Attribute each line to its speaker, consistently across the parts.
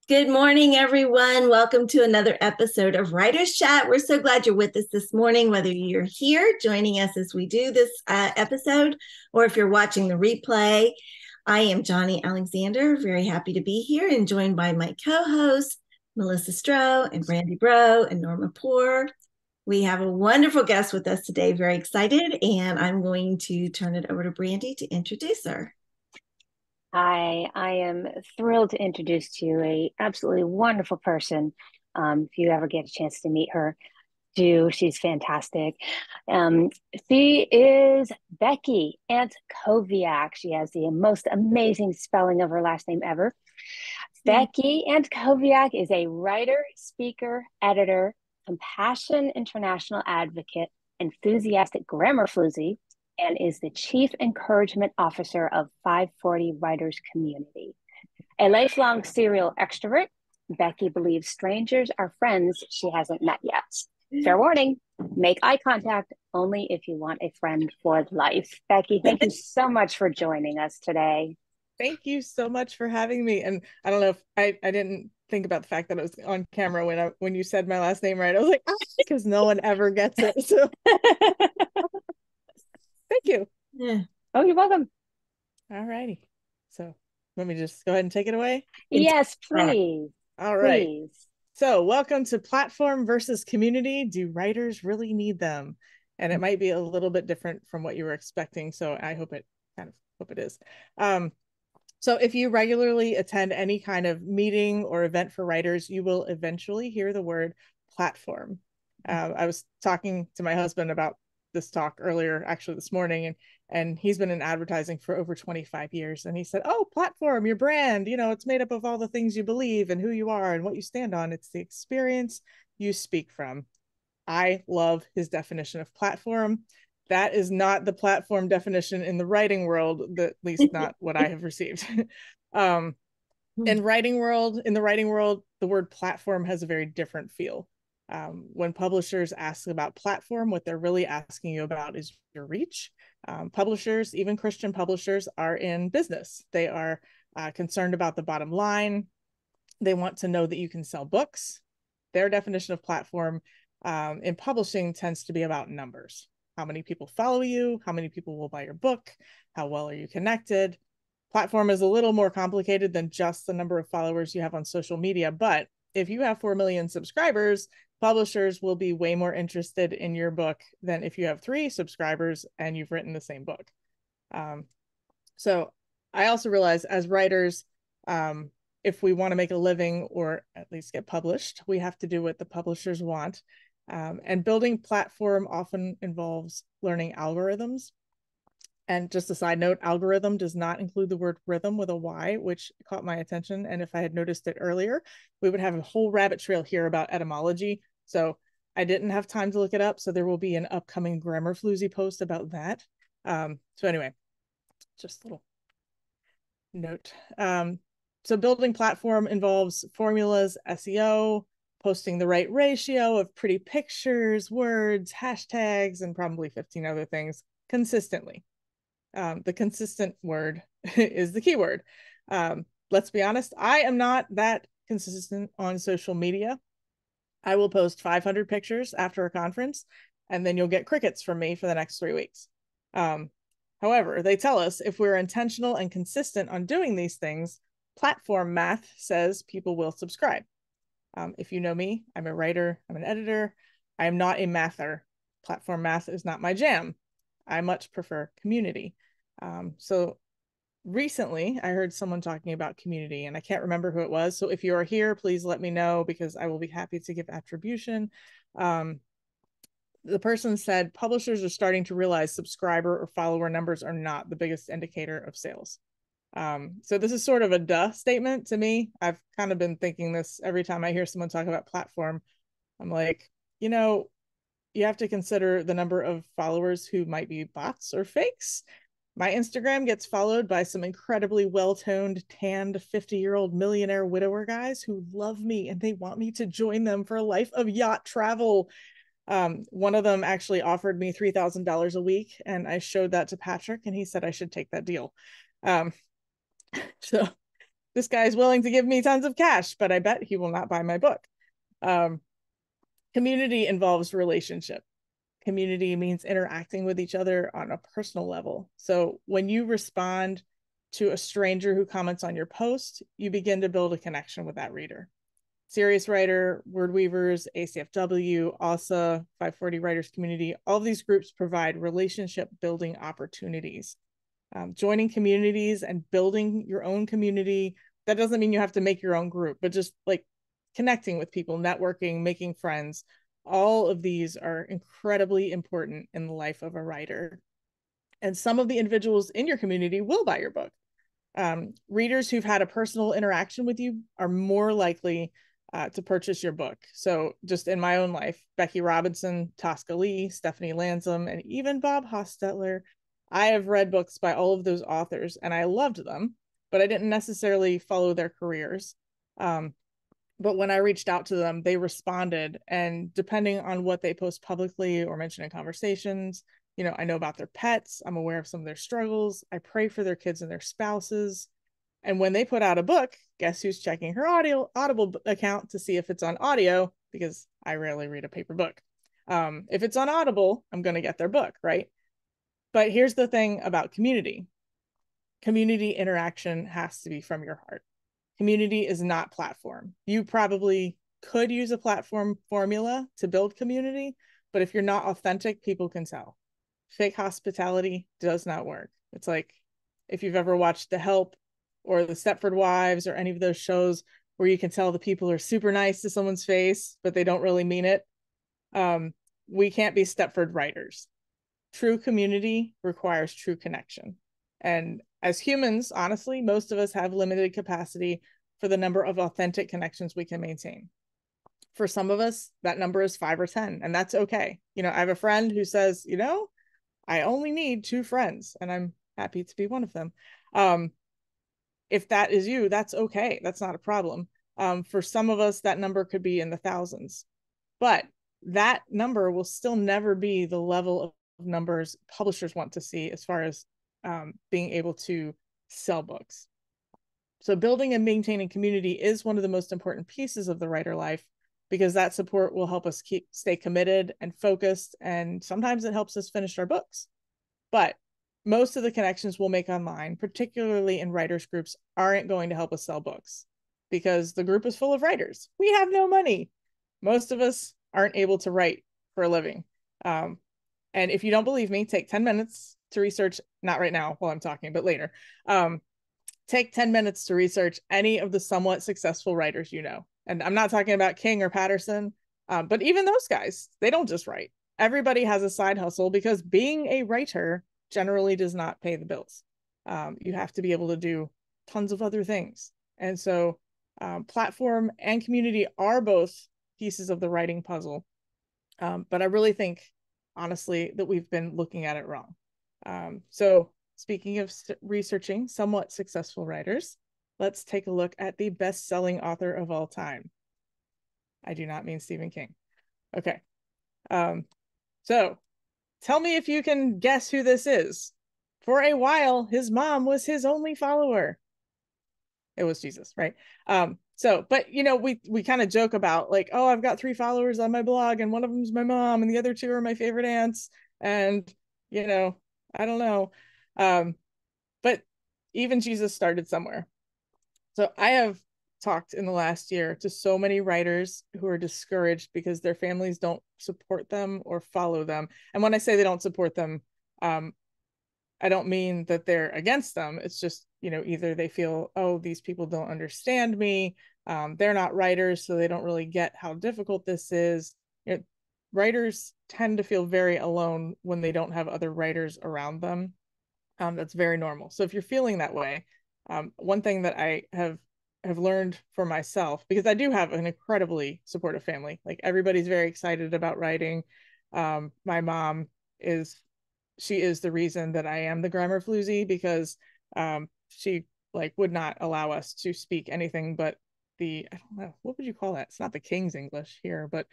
Speaker 1: Good morning, everyone. Welcome to another episode of Writers Chat. We're so glad you're with us this morning, whether you're here joining us as we do this episode, or if you're watching the replay. I am Johnny Alexander, very happy to be here and joined by my co-hosts, Melissa Stroh and Brandy Bro and Norma Poor. We have a wonderful guest with us today, very excited, and I'm going to turn it over to Brandy to introduce her.
Speaker 2: Hi, I am thrilled to introduce to you a absolutely wonderful person. If you ever get a chance to meet her, do. She's fantastic. Um, she is Becky Antkowiak. She has the most amazing spelling of her last name ever. Becky Antkowiak is a writer, speaker, editor, compassion international advocate, enthusiastic grammar floozy, and is the Chief Encouragement Officer of 540 Writers Community. A lifelong serial extrovert, Becky believes strangers are friends she hasn't met yet. Fair warning, make eye contact only if you want a friend for life. Becky, thank you so much for joining us today.
Speaker 3: Thank you so much for having me. And I don't know if I didn't think about the fact that I was on camera when you said my last name right. I was like, because no one ever gets it. So thank you.
Speaker 1: Yeah.
Speaker 2: Oh, you're welcome.
Speaker 3: All righty. So let me just go ahead and take it away.
Speaker 2: Yes, please.
Speaker 3: All right.
Speaker 2: Please.
Speaker 3: So welcome to Platform versus Community. Do writers really need them? And it might be a little bit different from what you were expecting. So I hope it is. So if you regularly attend any kind of meeting or event for writers, you will eventually hear the word platform. I was talking to my husband about this talk earlier, actually this morning, and he's been in advertising for over 25 years. And he said, oh, platform, your brand, it's made up of all the things you believe and who you are and what you stand on. It's the experience you speak from. I love his definition of platform. That is not the platform definition in the writing world, at least not what I have received. In the writing world, the word platform has a very different feel. When publishers ask about platform, what they're really asking you about is your reach. Publishers, even Christian publishers, are in business. They are concerned about the bottom line. They want to know that you can sell books. Their definition of platform in publishing tends to be about numbers. How many people follow you? How many people will buy your book? How well are you connected? Platform is a little more complicated than just the number of followers you have on social media. But if you have 4 million subscribers, publishers will be way more interested in your book than if you have 3 subscribers and you've written the same book. So I also realize as writers, if we want to make a living or at least get published, we have to do what the publishers want. And building platform often involves learning algorithms. And just a side note, algorithm does not include the word rhythm with a Y, which caught my attention. And if I had noticed it earlier, we would have a whole rabbit trail here about etymology. So I didn't have time to look it up. So there will be an upcoming Grammar Floozy post about that. So anyway, just a little note. So building platform involves formulas, SEO, posting the right ratio of pretty pictures, words, hashtags, and probably 15 other things consistently. The consistent word is the keyword. Let's be honest, I am not that consistent on social media. I will post 500 pictures after a conference, and then you'll get crickets from me for the next 3 weeks. However, they tell us if we're intentional and consistent on doing these things, platform math says people will subscribe. If you know me, I'm a writer, I'm an editor. I am not a mather. Platform math is not my jam. I much prefer community. So recently I heard someone talking about community and I can't remember who it was. So if you are here, please let me know because I will be happy to give attribution. The person said publishers are starting to realize subscriber or follower numbers are not the biggest indicator of sales. So this is sort of a duh statement to me. I've kind of been thinking this every time I hear someone talk about platform. I'm like, you have to consider the number of followers who might be bots or fakes. My Instagram gets followed by some incredibly well-toned, tanned 50-year-old millionaire widower guys who love me and they want me to join them for a life of yacht travel. One of them actually offered me $3,000 a week and I showed that to Patrick and he said I should take that deal. So this guy's willing to give me tons of cash, but I bet he will not buy my book. Community involves relationship. Community means interacting with each other on a personal level. So when you respond to a stranger who comments on your post, you begin to build a connection with that reader. Serious Writer, Word Weavers, ACFW, ASA, 540 Writers Community, all of these groups provide relationship building opportunities. Joining communities and building your own community, that doesn't mean you have to make your own group, but just like connecting with people, networking, making friends, all of these are incredibly important in the life of a writer. And some of the individuals in your community will buy your book. Readers who've had a personal interaction with you are more likely to purchase your book. So just in my own life, Becky Robinson, Tosca Lee, Stephanie Lansam, and even Bob Hostetler, I have read books by all of those authors and I loved them, but I didn't necessarily follow their careers. But when I reached out to them, they responded. And depending on what they post publicly or mention in conversations, you know, I know about their pets. I'm aware of some of their struggles. I pray for their kids and their spouses. And when they put out a book, guess who's checking her Audible account to see if it's on audio, because I rarely read a paper book. If it's on Audible, I'm going to get their book, right? But here's the thing about community. Community interaction has to be from your heart. Community is not platform. You probably could use a platform formula to build community, but if you're not authentic, people can tell. Fake hospitality does not work. It's like if you've ever watched The Help or The Stepford Wives or any of those shows where you can tell the people are super nice to someone's face, but they don't really mean it. We can't be Stepford writers. True community requires true connection. And as humans, honestly, most of us have limited capacity for the number of authentic connections we can maintain. For some of us, that number is 5 or 10, and that's okay. You know, I have a friend who says, you know, I only need 2 friends, and I'm happy to be one of them. If that is you, that's okay. That's not a problem. For some of us, that number could be in the thousands, but that number will still never be the level of numbers publishers want to see as far as being able to sell books. So building and maintaining community is one of the most important pieces of the writer life, because that support will help us stay committed and focused, and sometimes it helps us finish our books. But most of the connections we'll make online, particularly in writers groups, aren't going to help us sell books because the group is full of writers. We have no money. Most of us aren't able to write for a living. And if you don't believe me, take 10 minutes to research, not right now while I'm talking, but later. Take 10 minutes to research any of the somewhat successful writers you know. And I'm not talking about King or Patterson, but even those guys, they don't just write. Everybody has a side hustle because being a writer generally does not pay the bills. You have to be able to do tons of other things. And so platform and community are both pieces of the writing puzzle. But I really think, honestly, that we've been looking at it wrong. So speaking of researching somewhat successful writers, let's take a look at the best-selling author of all time. I do not mean Stephen King. Okay. So tell me if you can guess who this is. For a while, his mom was his only follower. It was Jesus, right? But you know, we kind of joke about like, oh, I've got 3 followers on my blog, and one of them's my mom, and the other 2 are my favorite aunts, and you know, I don't know. But even Jesus started somewhere. So I have talked in the last year to so many writers who are discouraged because their families don't support them or follow them. And when I say they don't support them, I don't mean that they're against them. It's just, you know, either they feel, oh, these people don't understand me. They're not writers, so they don't really get how difficult this is. You know, writers tend to feel very alone when they don't have other writers around them. That's very normal. So if you're feeling that way, one thing that I have learned for myself, because I do have an incredibly supportive family, like everybody's very excited about writing. My mom she is the reason that I am the Grammar Floozy, because she like would not allow us to speak anything but I don't know, what would you call that? It's not the King's English here, but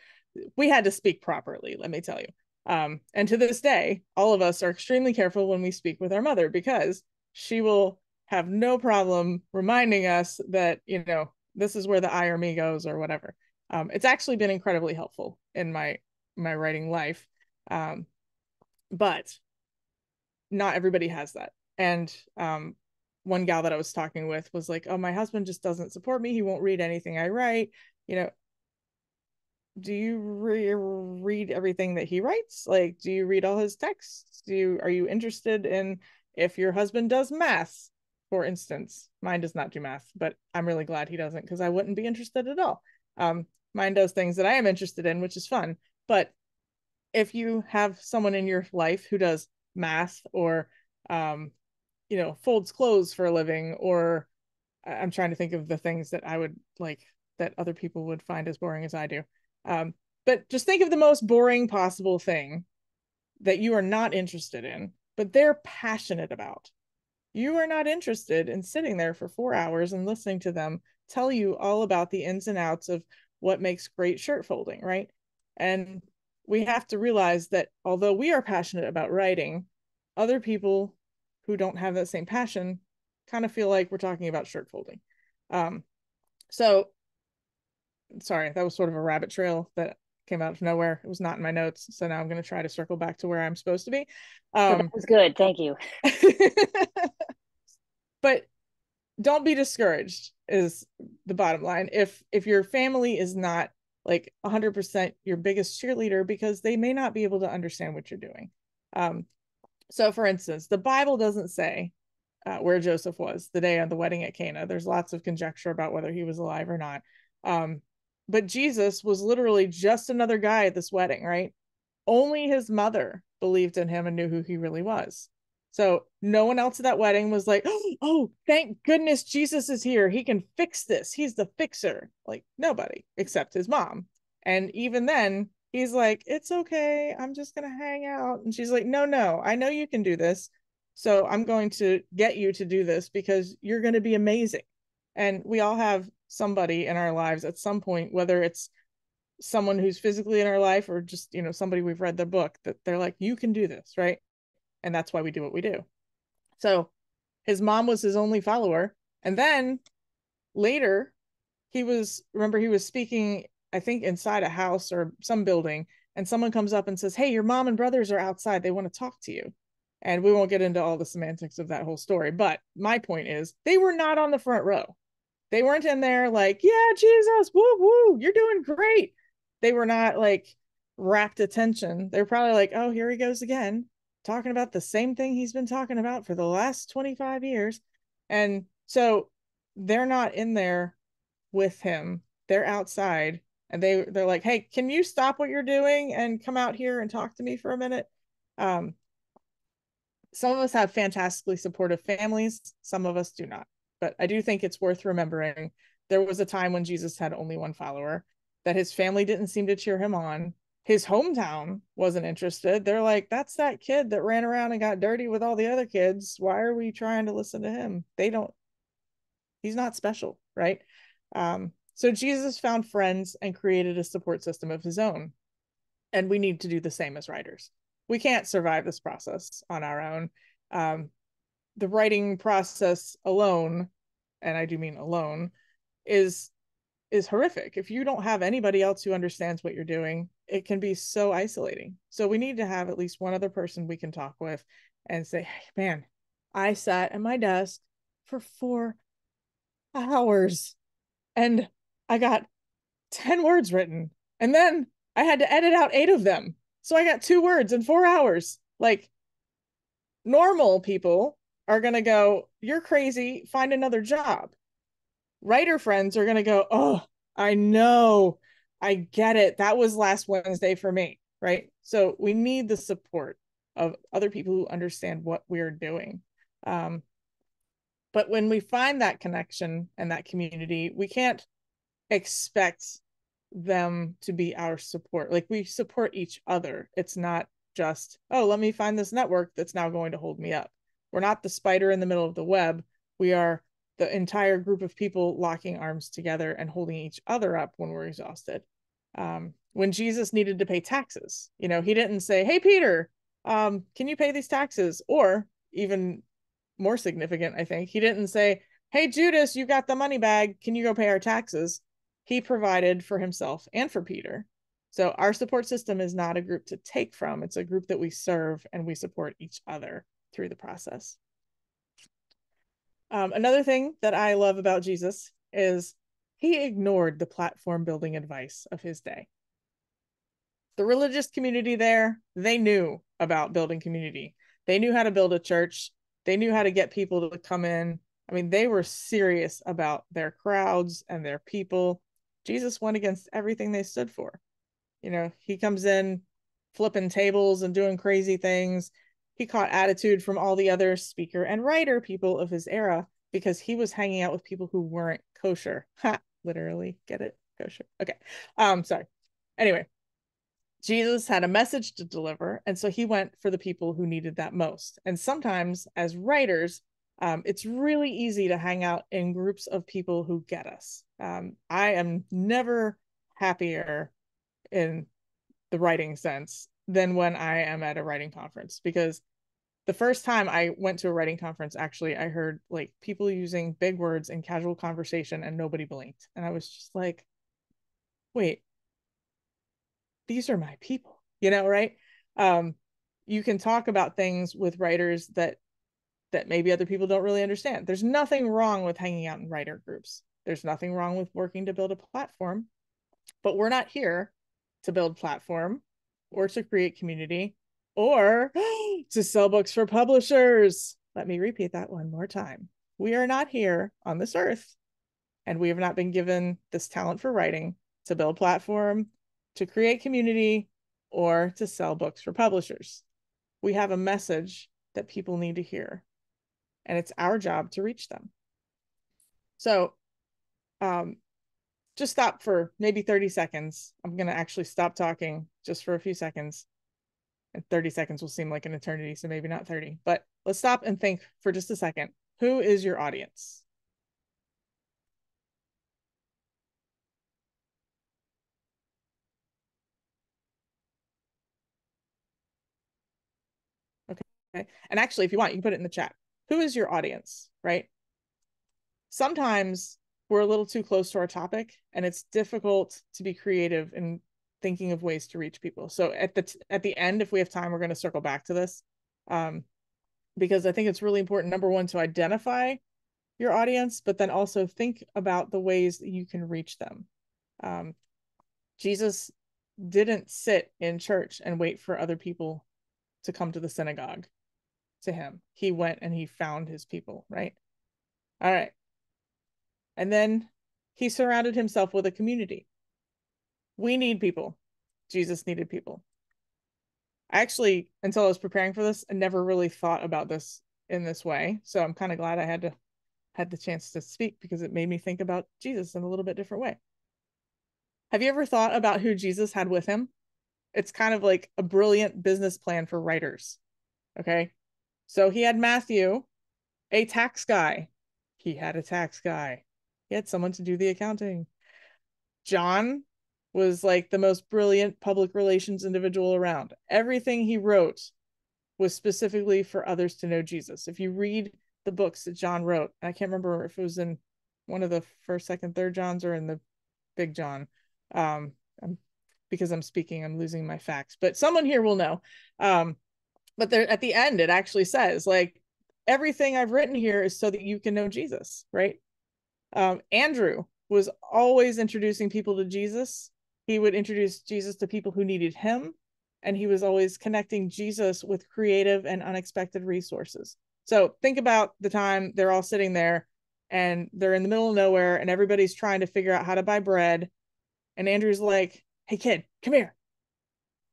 Speaker 3: we had to speak properly, let me tell you. And to this day, all of us are extremely careful when we speak with our mother, because she will have no problem reminding us that, this is where the I or me goes or whatever. It's actually been incredibly helpful in my writing life. But not everybody has that. And one gal that I was talking with was like, oh, my husband just doesn't support me. He won't read anything I write. Do you read everything that he writes? Like, do you read all his texts? Are you interested in if your husband does math, for instance? Mine does not do math, but I'm really glad he doesn't, because I wouldn't be interested at all. Mine does things that I am interested in, which is fun. But if you have someone in your life who does math or folds clothes for a living, or I'm trying to think of the things that I would like that other people would find as boring as I do. But just think of the most boring possible thing that you are not interested in, but they're passionate about. You are not interested in sitting there for 4 hours and listening to them tell you all about the ins and outs of what makes great shirt folding, right? And we have to realize that although we are passionate about writing, other people who don't have that same passion kind of feel like we're talking about shirt folding. So sorry, that was sort of a rabbit trail that came out of nowhere. It was not in my notes. So now I'm going to try to circle back to where I'm supposed to be.
Speaker 2: That was good. Thank you.
Speaker 3: But don't be discouraged is the bottom line. If your family is not like 100% your biggest cheerleader, because they may not be able to understand what you're doing. So for instance, the Bible doesn't say where Joseph was the day of the wedding at Cana. There's lots of conjecture about whether he was alive or not. But Jesus was literally just another guy at this wedding, right? Only his mother believed in him and knew who he really was. So no one else at that wedding was like, oh, thank goodness Jesus is here. He can fix this. He's the fixer. Like, nobody except his mom. And even then, he's like, it's okay. I'm just going to hang out. And she's like, no, I know you can do this. So I'm going to get you to do this because you're going to be amazing. And we all have somebody in our lives at some point, whether it's someone who's physically in our life or just, somebody we've read their book, that they're like, you can do this, right? And that's why we do what we do. So his mom was his only follower. And then later, he was speaking, I think, inside a house or some building, and someone comes up and says, hey, your mom and brothers are outside. They want to talk to you. And we won't get into all the semantics of that whole story. But my point is, they were not on the front row. They weren't in there like, yeah, Jesus, woo, woo, you're doing great. They were not like rapt attention. They're probably like, oh, here he goes again, talking about the same thing he's been talking about for the last 25 years. And so they're not in there with him. They're outside, and they're like, hey, can you stop what you're doing and come out here and talk to me for a minute? Some of us have fantastically supportive families. Some of us do not. But I do think it's worth remembering there was a time when Jesus had only one follower, that his family didn't seem to cheer him on. His hometown wasn't interested. They're like, that's that kid that ran around and got dirty with all the other kids. Why are we trying to listen to him? He's not special, right? So Jesus found friends and created a support system of his own. And we need to do the same as writers. We can't survive this process on our own. The writing process alone, and I do mean alone, is horrific. If you don't have anybody else who understands what you're doing, it can be so isolating. So we need to have at least one other person we can talk with and say, hey, man, I sat at my desk for 4 hours and I got 10 words written. And then I had to edit out 8 of them. So I got 2 words in 4 hours. Like, normal people are going to go, you're crazy, find another job. Writer friends are going to go, oh, I know, I get it. That was last Wednesday for me, right? So we need the support of other people who understand what we're doing. But when we find that connection and that community, we can't expect them to be our support. Like, we support each other. It's not just, oh, let me find this network that's now going to hold me up. We're not the spider in the middle of the web. We are the entire group of people locking arms together and holding each other up when we're exhausted. When Jesus needed to pay taxes, he didn't say, hey, Peter, can you pay these taxes? Or even more significant, I think. He didn't say, hey, Judas, you got the money bag. Can you go pay our taxes? He provided for himself and for Peter. So our support system is not a group to take from. It's a group that we serve, and we support each other through the process. Another thing that I love about Jesus is he ignored the platform building advice of his day. The religious community there, they knew about building community. They knew how to build a church. They knew how to get people to come in. I mean, they were serious about their crowds and their people. Jesus went against everything they stood for. You know, he comes in flipping tables and doing crazy things. He caught attitude from all the other speaker and writer people of his era because he was hanging out with people who weren't kosher. Ha, literally, get it? Kosher. Okay. Sorry. Anyway, Jesus had a message to deliver, and so he went for the people who needed that most. And sometimes, as writers, it's really easy to hang out in groups of people who get us. I am never happier in the writing sense than when I am at a writing conference, because the first time I went to a writing conference, actually, I heard like people using big words in casual conversation and nobody blinked. And I was just like, wait, these are my people, you know, right? You can talk about things with writers that maybe other people don't really understand. There's nothing wrong with hanging out in writer groups. There's nothing wrong with working to build a platform, but we're not here to build platform or to create community or to sell books for publishers. Let me repeat that one more time. We are not here on this earth, and we have not been given this talent for writing to build platform, to create community, or to sell books for publishers. We have a message that people need to hear, and it's our job to reach them. So just stop for maybe 30 seconds. I'm going to actually stop talking just for a few seconds. And 30 seconds will seem like an eternity, so maybe not 30. But let's stop and think for just a second. Who is your audience? Okay. And actually, if you want, you can put it in the chat. Who is your audience, right? Sometimes we're a little too close to our topic, and it's difficult to be creative in thinking of ways to reach people. So at the end, if we have time, we're going to circle back to this, because I think it's really important, number one, to identify your audience, but then also think about the ways that you can reach them. Jesus didn't sit in church and wait for other people to come to the synagogue to him. He went and he found his people, right? All right. And then he surrounded himself with a community. We need people. Jesus needed people. Actually, until I was preparing for this, I never really thought about this in this way. So I'm kind of glad I had the chance to speak, because it made me think about Jesus in a little bit different way. Have you ever thought about who Jesus had with him? It's kind of like a brilliant business plan for writers. Okay. So he had Matthew, a tax guy. He had a tax guy. He had someone to do the accounting. John was like the most brilliant public relations individual around. Everything he wrote was specifically for others to know Jesus. If you read the books that John wrote, I can't remember if it was in one of the first, second, third Johns or in the big John. Because I'm speaking, I'm losing my facts, but someone here will know. But there at the end, it actually says, like, everything I've written here is so that you can know Jesus, right? Andrew was always introducing people to Jesus. He would introduce Jesus to people who needed him, and he was always connecting Jesus with creative and unexpected resources. So think about the time they're all sitting there and they're in the middle of nowhere and everybody's trying to figure out how to buy bread. And Andrew's like, hey, kid, come here.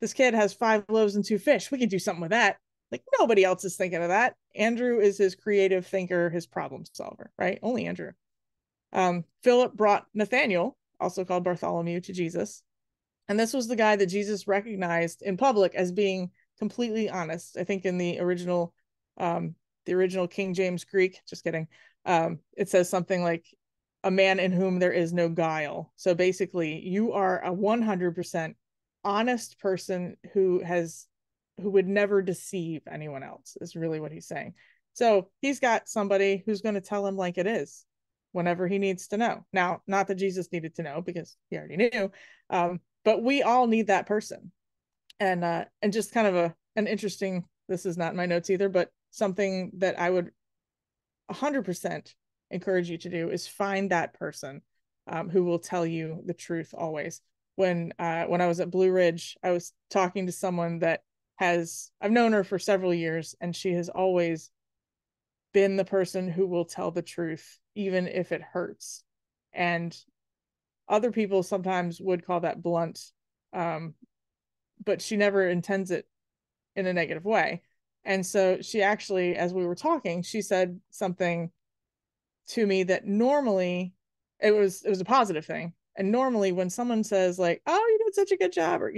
Speaker 3: This kid has 5 loaves and 2 fish. We can do something with that. Like, nobody else is thinking of that. Andrew is his creative thinker, his problem solver, right? Only Andrew. Philip brought Nathaniel, also called Bartholomew, to Jesus. And this was the guy that Jesus recognized in public as being completely honest. I think in the original King James Greek, just kidding, it says something like, a man in whom there is no guile. So basically, you are a 100% honest person who would never deceive anyone else, is really what he's saying. So he's got somebody who's going to tell him like it is whenever he needs to know. Now, not that Jesus needed to know because he already knew, but we all need that person. And just kind of an interesting, this is not in my notes either, but something that I would 100% encourage you to do is find that person who will tell you the truth always. When I was at Blue Ridge, I was talking to someone that I've known her for several years, and she has always been the person who will tell the truth, even if it hurts. And other people sometimes would call that blunt, but she never intends it in a negative way. And so she actually, as we were talking, she said something to me that normally it was a positive thing. And normally when someone says like, oh, you did such a good job, or,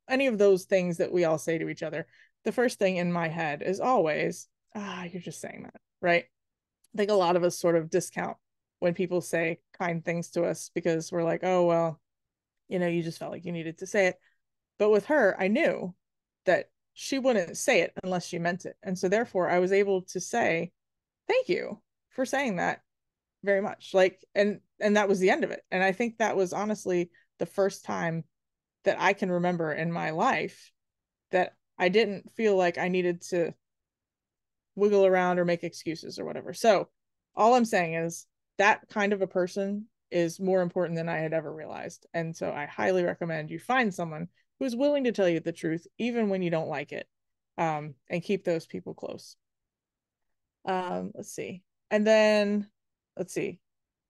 Speaker 3: any of those things that we all say to each other, the first thing in my head is always, you're just saying that, right? I think a lot of us sort of discount when people say kind things to us because we're like, oh, well, you just felt like you needed to say it. But with her, I knew that she wouldn't say it unless she meant it. And so therefore I was able to say, thank you for saying that very much. And that was the end of it. And I think that was honestly the first time that I can remember in my life that I didn't feel like I needed to wiggle around or make excuses or whatever. So all I'm saying is that kind of a person is more important than I had ever realized. And so I highly recommend you find someone who's willing to tell you the truth, even when you don't like it, and keep those people close. Let's see. And then, let's see.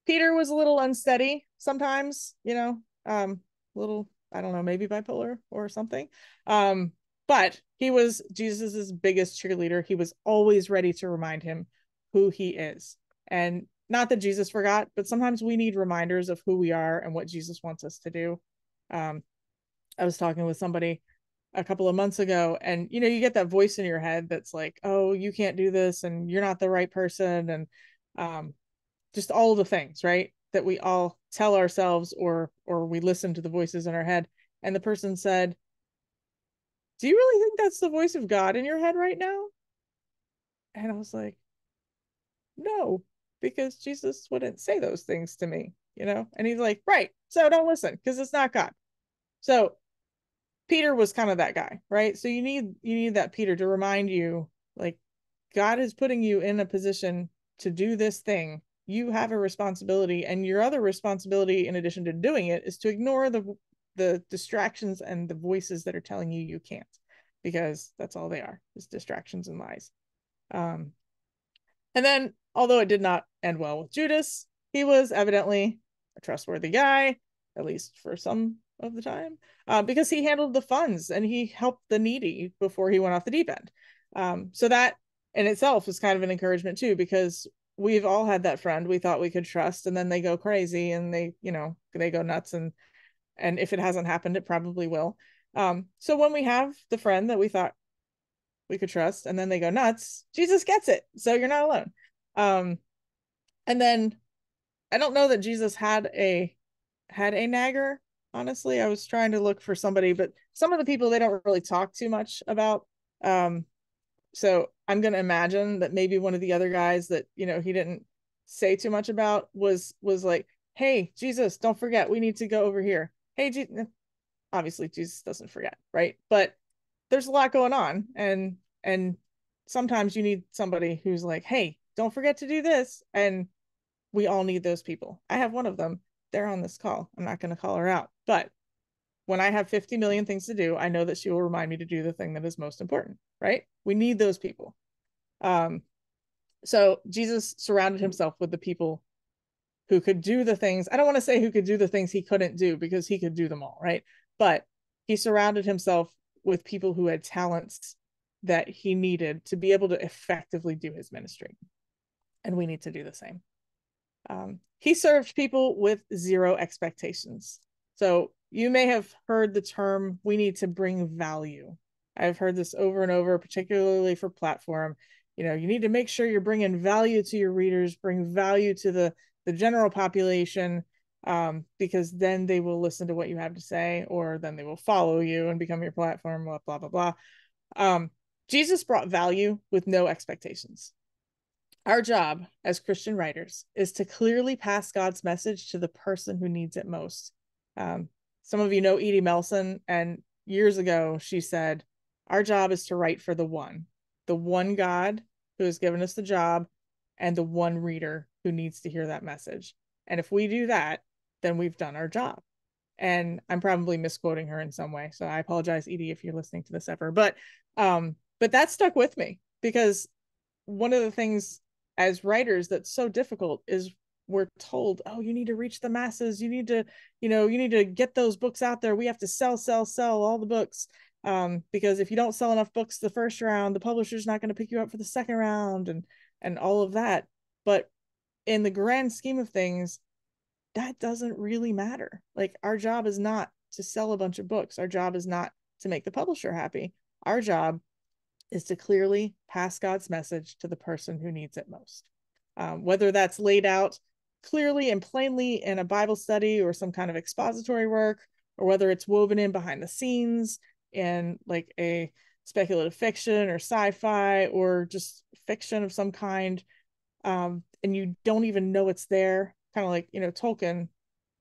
Speaker 3: Peter was a little unsteady sometimes, little, I don't know, maybe bipolar or something. But he was Jesus's biggest cheerleader. He was always ready to remind him who he is. And not that Jesus forgot, but sometimes we need reminders of who we are and what Jesus wants us to do. I was talking with somebody a couple of months ago, and you get that voice in your head that's like, oh, you can't do this and you're not the right person, and just all the things, right, that we all tell ourselves, or we listen to the voices in our head. And the person said, do you really think that's the voice of God in your head right now? And I was like, no, because Jesus wouldn't say those things to me, and he's like, right, so don't listen because it's not God. So Peter was kind of that guy, right? So you need that Peter to remind you, like, God is putting you in a position to do this thing. You have a responsibility, and your other responsibility, in addition to doing it, is to ignore the distractions and the voices that are telling you can't, because that's all they are, is distractions and lies. And then, although it did not end well with Judas, he was evidently a trustworthy guy, at least for some of the time, because he handled the funds and he helped the needy before he went off the deep end. So that in itself is kind of an encouragement too, because we've all had that friend we thought we could trust, and then they go crazy and they go nuts, and if it hasn't happened, it probably will. So when we have the friend that we thought we could trust and then they go nuts, Jesus gets it, so you're not alone. And then I don't know that Jesus had a nagger. Honestly, I was trying to look for somebody, but some of the people they don't really talk too much about. So I'm going to imagine that maybe one of the other guys that he didn't say too much about was like, hey, Jesus, don't forget, we need to go over here. Hey, obviously Jesus doesn't forget, right? But there's a lot going on, and sometimes you need somebody who's like, hey, don't forget to do this. And we all need those people. I have one of them. They're on this call. I'm not going to call her out, but when I have 50 million things to do, I know that she will remind me to do the thing that is most important, right? We need those people. So Jesus surrounded himself with the people who could do the things. I don't want to say who could do the things he couldn't do, because he could do them all, right? But he surrounded himself with people who had talents that he needed to be able to effectively do his ministry. And we need to do the same. He served people with zero expectations. So you may have heard the term, we need to bring value. I've heard this over and over, particularly for platform. You need to make sure you're bringing value to your readers, bring value to the general population, because then they will listen to what you have to say, or then they will follow you and become your platform, blah, blah, blah, blah. Jesus brought value with no expectations. Our job as Christian writers is to clearly pass God's message to the person who needs it most. Some of you know Edie Melson, and years ago she said, our job is to write for the one God who has given us the job, and the one reader who needs to hear that message. And if we do that, then we've done our job. And I'm probably misquoting her in some way, so I apologize, Edie, if you're listening to this ever. But that stuck with me, because one of the things as writers that's so difficult is we're told, oh, you need to reach the masses, you need to get those books out there, we have to sell all the books, because if you don't sell enough books the first round, the publisher's not going to pick you up for the second round, and all of that. But in the grand scheme of things, that doesn't really matter. Like, our job is not to sell a bunch of books, our job is not to make the publisher happy. Our job is to clearly pass God's message to the person who needs it most. Whether that's laid out clearly and plainly in a Bible study or some kind of expository work, or whether it's woven in behind the scenes in like a speculative fiction or sci-fi or just fiction of some kind, and you don't even know it's there, kind of like, Tolkien.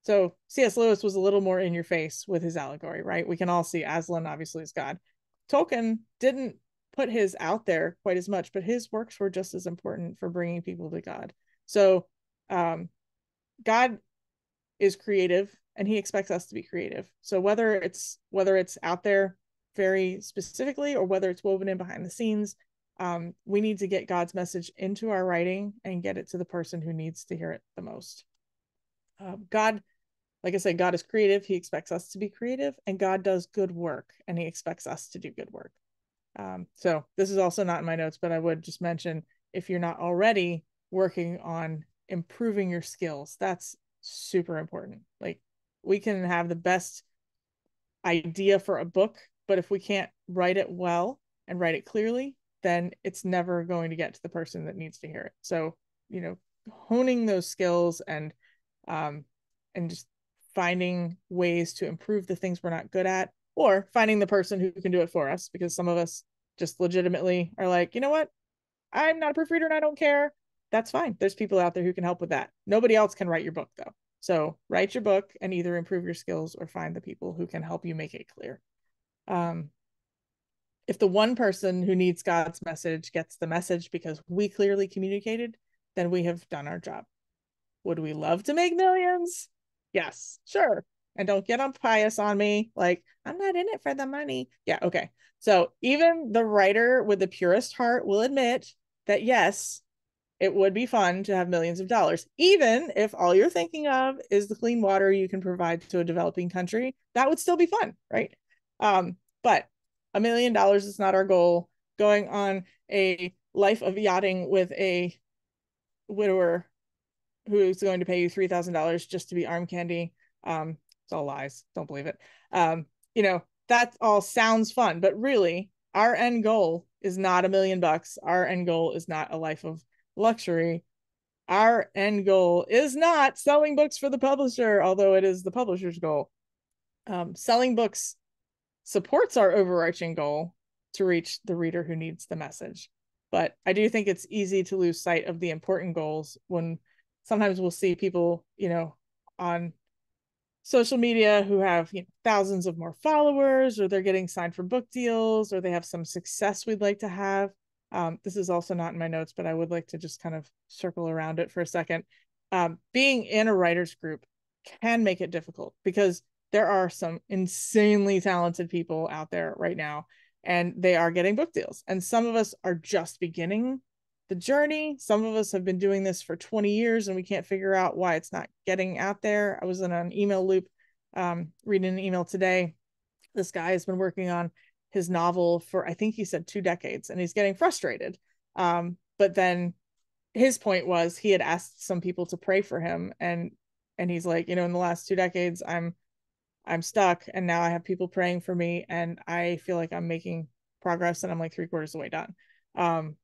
Speaker 3: So C.S. Lewis was a little more in your face with his allegory, right? We can all see Aslan obviously is God. Tolkien didn't put his out there quite as much, but his works were just as important for bringing people to God. So God is creative, and he expects us to be creative. So whether it's out there very specifically, or whether it's woven in behind the scenes, we need to get God's message into our writing and get it to the person who needs to hear it the most. God, like I said, God is creative. He expects us to be creative, and God does good work, and he expects us to do good work. So this is also not in my notes, but I would just mention, if you're not already working on improving your skills, that's super important. Like, we can have the best idea for a book, but if we can't write it well and write it clearly, then it's never going to get to the person that needs to hear it. So, honing those skills and just finding ways to improve the things we're not good at, or finding the person who can do it for us, because some of us just legitimately are like, you know what, I'm not a proofreader and I don't care. That's fine. There's people out there who can help with that. Nobody else can write your book though. So write your book and either improve your skills or find the people who can help you make it clear. If the one person who needs God's message gets the message because we clearly communicated, then we have done our job. Would we love to make millions? Yes, sure. And don't get on pious on me, like, I'm not in it for the money. Yeah, okay. So even the writer with the purest heart will admit that, yes, it would be fun to have millions of dollars, even if all you're thinking of is the clean water you can provide to a developing country. That would still be fun, right? But $1 million is not our goal. Going on a life of yachting with a widower who's going to pay you $3,000 just to be arm candy, it's all lies. Don't believe it. That all sounds fun, but really, our end goal is not $1 million. Our end goal is not a life of luxury. Our end goal is not selling books for the publisher, although it is the publisher's goal. Selling books supports our overarching goal to reach the reader who needs the message. But I do think it's easy to lose sight of the important goals when sometimes we'll see people, on social media who have thousands of more followers, or they're getting signed for book deals, or they have some success we'd like to have. This is also not in my notes, but I would like to just kind of circle around it for a second. Being in a writer's group can make it difficult, because there are some insanely talented people out there right now, and they are getting book deals. And some of us are just beginning the journey. Some of us have been doing this for 20 years and we can't figure out why it's not getting out there. I was in an email loop, reading an email today. This guy has been working on his novel for, I think he said 2 decades, and he's getting frustrated. But then his point was, he had asked some people to pray for him, and he's like, in the last 2 decades, I'm stuck, and now I have people praying for me, and I feel like I'm making progress, and I'm like 3/4 of the way done.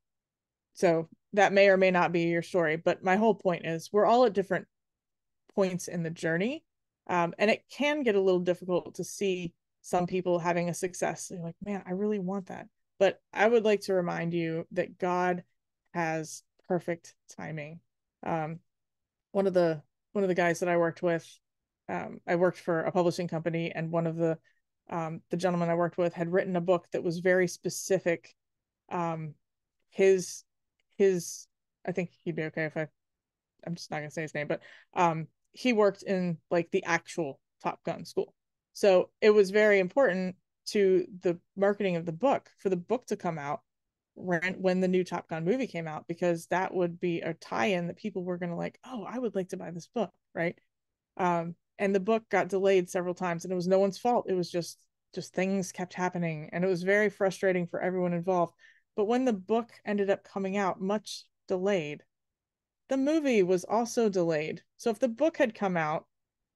Speaker 3: So that may or may not be your story, but my whole point is, we're all at different points in the journey, and it can get a little difficult to see some people having a success. You're like, man, I really want that. But I would like to remind you that God has perfect timing. One of the guys that I worked with, I worked for a publishing company, and one of the gentlemen I worked with had written a book that was very specific. His I think he'd be okay if I'm just not gonna say his name, but he worked in like the actual Top Gun school. So it was very important to the marketing of the book for the book to come out when the new Top Gun movie came out, because that would be a tie-in that people were going to like, oh, I would like to buy this book, right? And the book got delayed several times, and it was no one's fault. It was just things kept happening, and it was very frustrating for everyone involved. But when the book ended up coming out much delayed, the movie was also delayed. So if the book had come out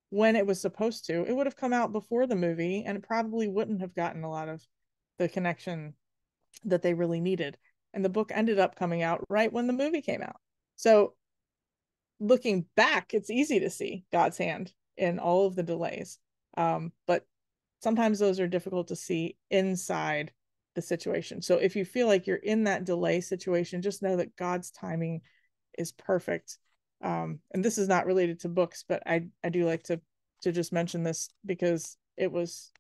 Speaker 3: when it was supposed to, it would have come out before the movie, and it probably wouldn't have gotten a lot of the connection that they really needed. And the book ended up coming out right when the movie came out. So looking back, it's easy to see God's hand in all of the delays. But sometimes those are difficult to see inside the situation. So if you feel like you're in that delay situation, just know that God's timing is perfect. And this is not related to books, but I do like to just mention this because it was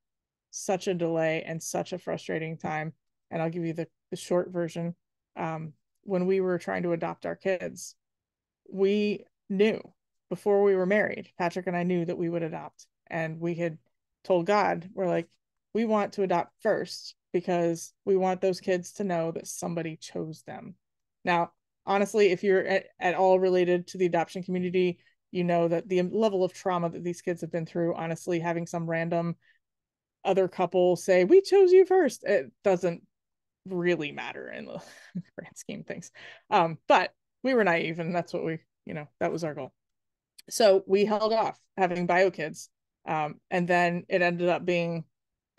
Speaker 3: such a delay and such a frustrating time. And I'll give you the short version. When we were trying to adopt our kids, we knew before we were married, Patrick and I knew that we would adopt. And we had told God, we're like, we want to adopt first because we want those kids to know that somebody chose them. Now, honestly, if you're at all related to the adoption community, you know that the level of trauma that these kids have been through, honestly, having some random other couple say, we chose you first, it doesn't really matter in the grand scheme of things. But we were naive, and that's what that was our goal. So we held off having bio kids. And then it ended up being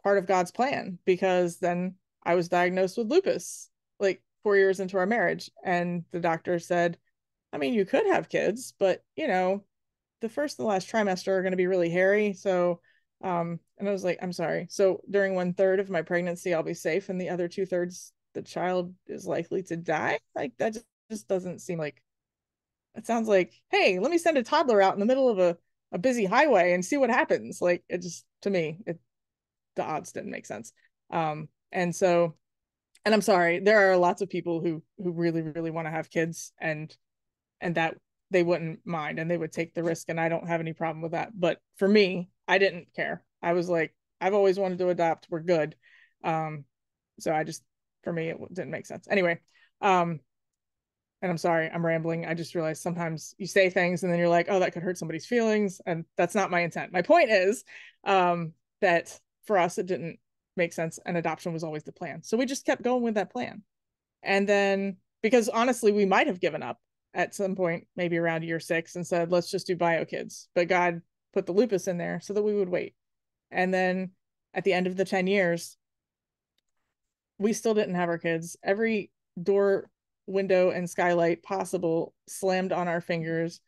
Speaker 3: part of God's plan, because then I was diagnosed with lupus like 4 years into our marriage. And the doctor said, I mean, you could have kids, but the first and the last trimester are going to be really hairy. So, and I was like, I'm sorry. So during 1/3 of my pregnancy, I'll be safe. And the other 2/3, the child is likely to die. Like that just doesn't seem like, it sounds like, hey, let me send a toddler out in the middle of a busy highway and see what happens. Like it just, to me, the odds didn't make sense. And so, and I'm sorry, there are lots of people who really, really want to have kids, and that they wouldn't mind and they would take the risk, and I don't have any problem with that. But for me, I didn't care. I was like, I've always wanted to adopt, we're good. So for me, it didn't make sense anyway. And I'm sorry, I'm rambling. I just realized sometimes you say things and then you're like, oh, that could hurt somebody's feelings, and that's not my intent. My point is that for us, it didn't make sense, and adoption was always the plan. So we just kept going with that plan. And then, because honestly, we might have given up at some point, maybe around year 6, and said, let's just do bio kids. But God put the lupus in there so that we would wait. And then at the end of the 10 years, we still didn't have our kids. Every door, window, and skylight possible slammed on our fingers.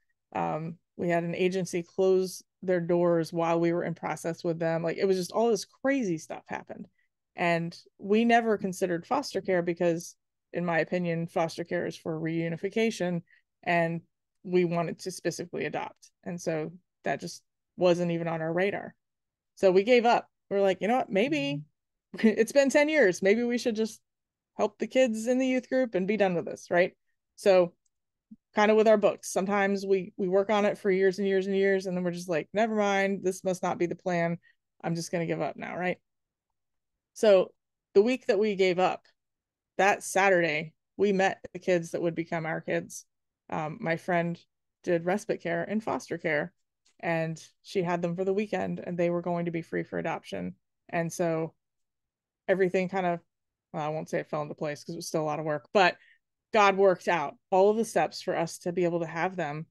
Speaker 3: We had an agency close their doors while we were in process with them. Like it was just all this crazy stuff happened. And we never considered foster care because, in my opinion, foster care is for reunification, and we wanted to specifically adopt. And so that just wasn't even on our radar. So we gave up. We're like, you know what, maybe it's been 10 years. Maybe we should just help the kids in the youth group and be done with this, right? So kind of with our books, sometimes we work on it for years and years and years, and then we're just like, never mind, this must not be the plan. I'm just going to give up now, right? So the week that we gave up, that Saturday, we met the kids that would become our kids. My friend did respite care and foster care, and she had them for the weekend, and they were going to be free for adoption. And so everything kind of, well, I won't say it fell into place because it was still a lot of work, but God worked out all of the steps for us to be able to have them.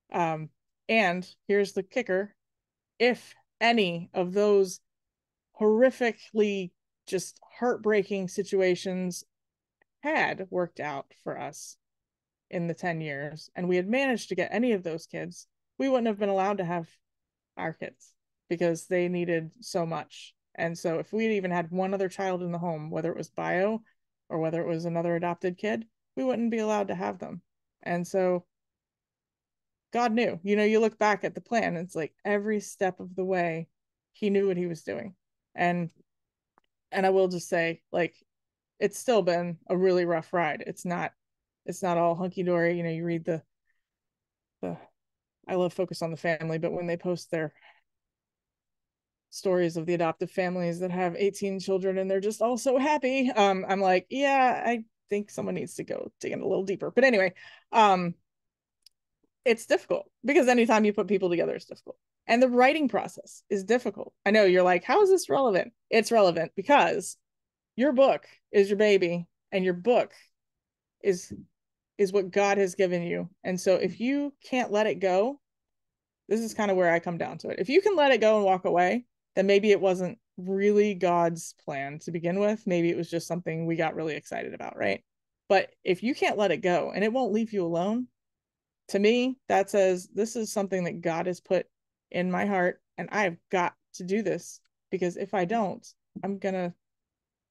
Speaker 3: And here's the kicker: if any of those horrifically just heartbreaking situations had worked out for us in the 10 years, and we had managed to get any of those kids, we wouldn't have been allowed to have our kids because they needed so much. And so if we'd even had one other child in the home, whether it was bio or whether it was another adopted kid, we wouldn't be allowed to have them. And so God knew, you look back at the plan, it's like every step of the way, he knew what he was doing. And I will just say, like, it's still been a really rough ride. It's not all hunky-dory. You read the I love Focus on the Family, but when they post their stories of the adoptive families that have 18 children and they're just all so happy, I'm like, yeah, I think someone needs to go dig in a little deeper. But anyway, it's difficult because anytime you put people together, it's difficult. And the writing process is difficult. I know you're like, how is this relevant? It's relevant because your book is your baby, and your book is what God has given you. And so if you can't let it go, this is kind of where I come down to it. If you can let it go and walk away, then maybe it wasn't really God's plan to begin with. Maybe it was just something we got really excited about, right? But if you can't let it go and it won't leave you alone, to me, that says this is something that God has put in my heart, and I've got to do this, because if I don't, I'm going to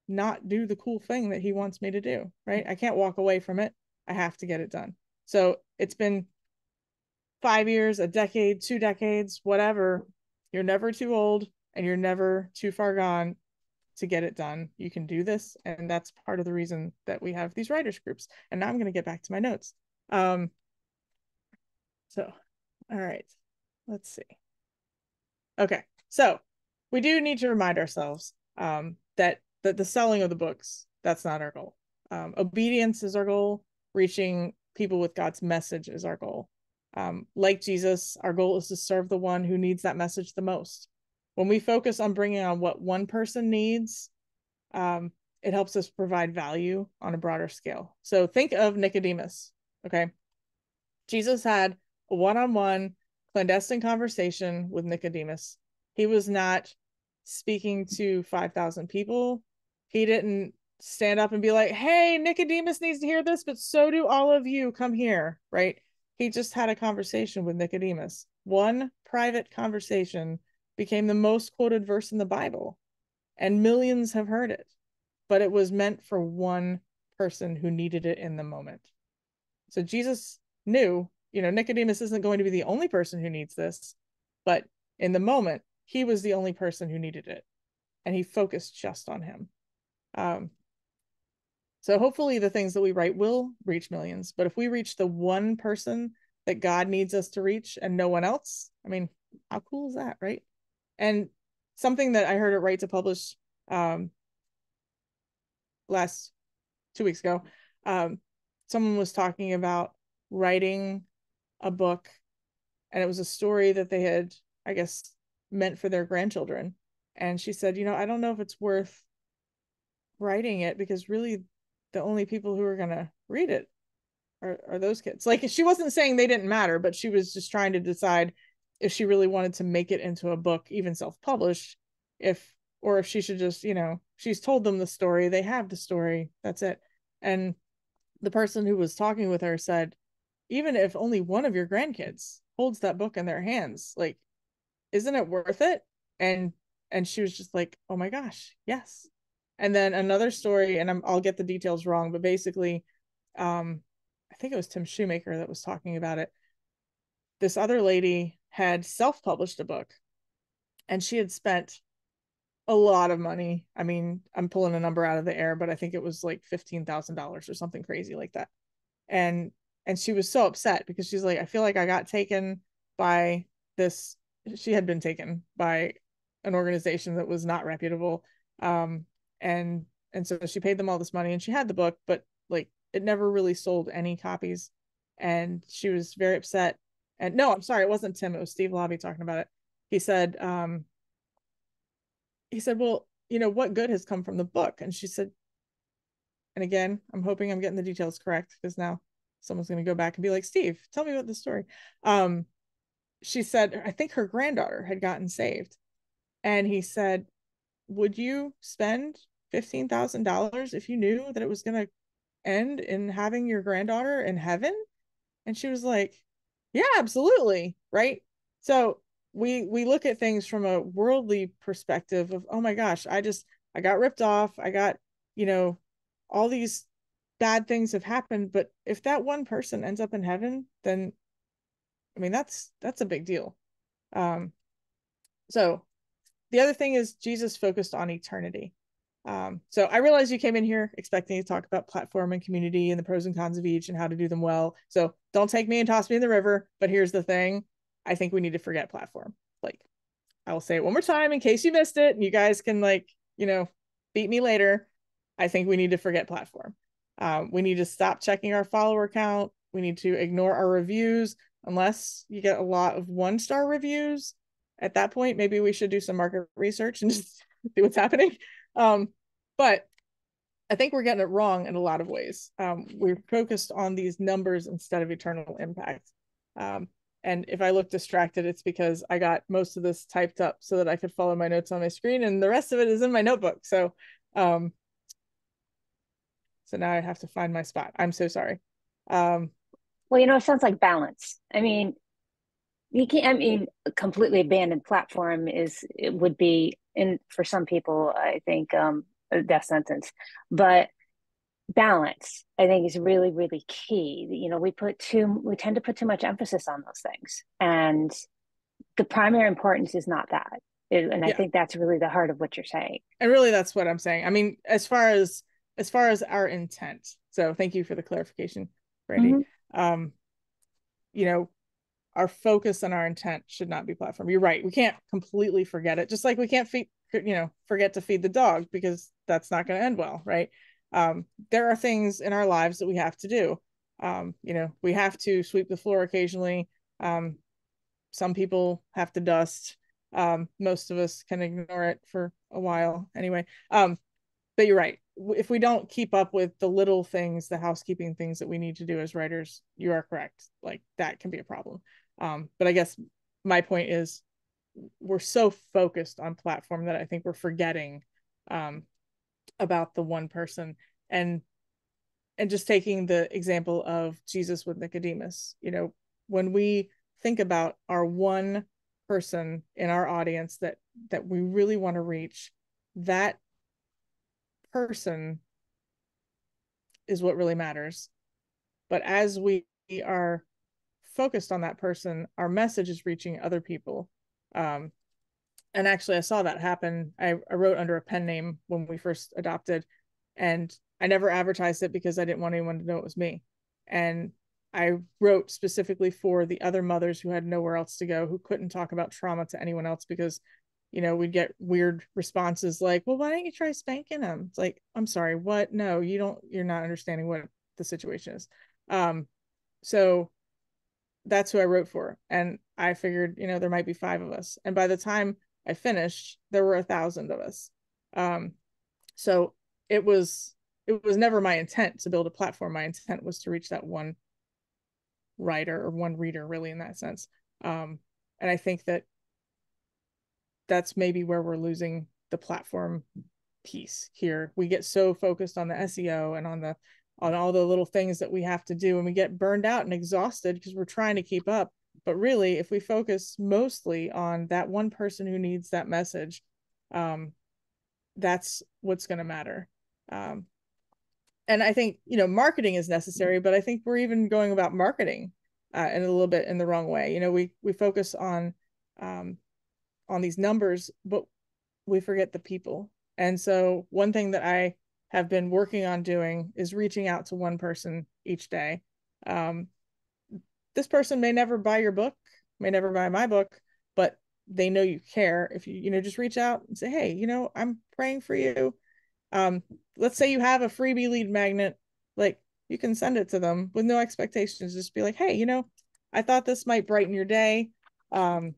Speaker 3: not do the cool thing that he wants me to do, right? I can't walk away from it. I have to get it done. So it's been 5 years, a decade, 2 decades, whatever. You're never too old and you're never too far gone to get it done. You can do this. And that's part of the reason that we have these writers groups. And now I'm going to get back to my notes. So, all right, let's see. Okay. So we do need to remind ourselves that the selling of the books, that's not our goal. Obedience is our goal. Reaching people with God's message is our goal. Like Jesus, our goal is to serve the one who needs that message the most. When we focus on bringing on what one person needs, it helps us provide value on a broader scale. So think of Nicodemus, okay? Jesus had a one-on-one clandestine conversation with Nicodemus. He was not speaking to 5,000 people. He didn't stand up and be like, hey, Nicodemus needs to hear this, but so do all of you. Come here, right? He just had a conversation with Nicodemus. One private conversation became the most quoted verse in the Bible, and millions have heard it, but it was meant for one person who needed it in the moment. So Jesus knew, Nicodemus isn't going to be the only person who needs this, but in the moment, he was the only person who needed it, and he focused just on him. So hopefully the things that we write will reach millions, but if we reach the one person that God needs us to reach and no one else, I mean, how cool is that, right? And something that I heard at Write to Publish last 2 weeks ago, someone was talking about writing a book, and it was a story that they had, I guess, meant for their grandchildren. And she said, I don't know if it's worth writing it, because really the only people who are going to read it are those kids. Like, she wasn't saying they didn't matter, but she was just trying to decide if she really wanted to make it into a book, even self-published, or if she should just, she's told them the story, they have the story, that's it. And the person who was talking with her said, even if only one of your grandkids holds that book in their hands, like, isn't it worth it? And she was just like, oh my gosh, yes. And then another story, and I'll get the details wrong, but basically, I think it was Tim Shoemaker that was talking about it. This other lady had self-published a book, and she had spent a lot of money. I mean, I'm pulling a number out of the air, but I think it was like $15,000 or something crazy like that. And she was so upset because she's like, I feel like I got taken by this. She had been taken by an organization that was not reputable. And so she paid them all this money, and she had the book, but like, it never really sold any copies. And she was very upset. And no, I'm sorry, it wasn't Tim, it was Steve Lobby talking about it. He said, well, what good has come from the book? And she said, and again, I'm hoping I'm getting the details correct, because now someone's going to go back and be like, Steve, tell me about the story. She said, I think her granddaughter had gotten saved. And he said, would you spend $15,000 if you knew that it was going to end in having your granddaughter in heaven? And she was like, yeah, absolutely. Right. So we look at things from a worldly perspective of, oh my gosh, I got ripped off. I got, all these bad things have happened, but if that one person ends up in heaven, then I mean that's a big deal. So the other thing is Jesus focused on eternity. So I realize you came in here expecting to talk about platform and community and the pros and cons of each and how to do them well. So don't take me and toss me in the river. But here's the thing. I think we need to forget platform. Like, I will say it one more time in case you missed it and you guys can beat me later. I think we need to forget platform. We need to stop checking our follower count. We need to ignore our reviews unless you get a lot of 1-star reviews. At that point, maybe we should do some market research and just see what's happening. But I think we're getting it wrong in a lot of ways. We're focused on these numbers instead of eternal impact. And if I look distracted, it's because I got most of this typed up so that I could follow my notes on my screen, and the rest of it is in my notebook. So now I have to find my spot. I'm so sorry.
Speaker 2: Well, it sounds like balance. I mean, completely abandoned platform it would be, for some people, I think, a death sentence. But balance, I think, is really, really key. We tend to put too much emphasis on those things, and the primary importance is not that. I think that's really the heart of what you're saying.
Speaker 3: And really, that's what I'm saying. I mean, as far as our intent. So thank you for the clarification, Brandy. Our focus and our intent should not be platform. You're right. We can't completely forget it. Just like we can't forget to feed the dog, because that's not going to end well, right? There are things in our lives that we have to do. We have to sweep the floor occasionally. Some people have to dust. Most of us can ignore it for a while anyway. But you're right. If we don't keep up with the little things, the housekeeping things that we need to do as writers, you are correct. Like, that can be a problem. But I guess my point is, we're so focused on platform that I think we're forgetting about the one person. And just taking the example of Jesus with Nicodemus, when we think about our one person in our audience that we really want to reach, that person is what really matters. But as we are focused on that person, our message is reaching other people. And actually, I saw that happen. I wrote under a pen name when we first adopted, and I never advertised it because I didn't want anyone to know it was me. And I wrote specifically for the other mothers who had nowhere else to go, who couldn't talk about trauma to anyone else, because we'd get weird responses like, well, why don't you try spanking him? It's like, I'm sorry, what? No, you're not understanding what the situation is. So that's who I wrote for. And I figured, there might be 5 of us. And by the time I finished, there were 1,000 of us. So it was never my intent to build a platform. My intent was to reach that one writer, or one reader, really, in that sense. And I think that's maybe where we're losing the platform piece here. We get so focused on the SEO and on all the little things that we have to do, and we get burned out and exhausted because we're trying to keep up. But really, if we focus mostly on that one person who needs that message, that's what's going to matter. And I think, marketing is necessary, but I think we're even going about marketing in a little bit in the wrong way. We focus on these numbers, but we forget the people. And so one thing that I have been working on doing is reaching out to one person each day. This person may never buy your book, may never buy my book, but they know you care. If you just reach out and say, hey, I'm praying for you. Let's say you have a freebie lead magnet, like, you can send it to them with no expectations. Just be like, hey, I thought this might brighten your day. Let's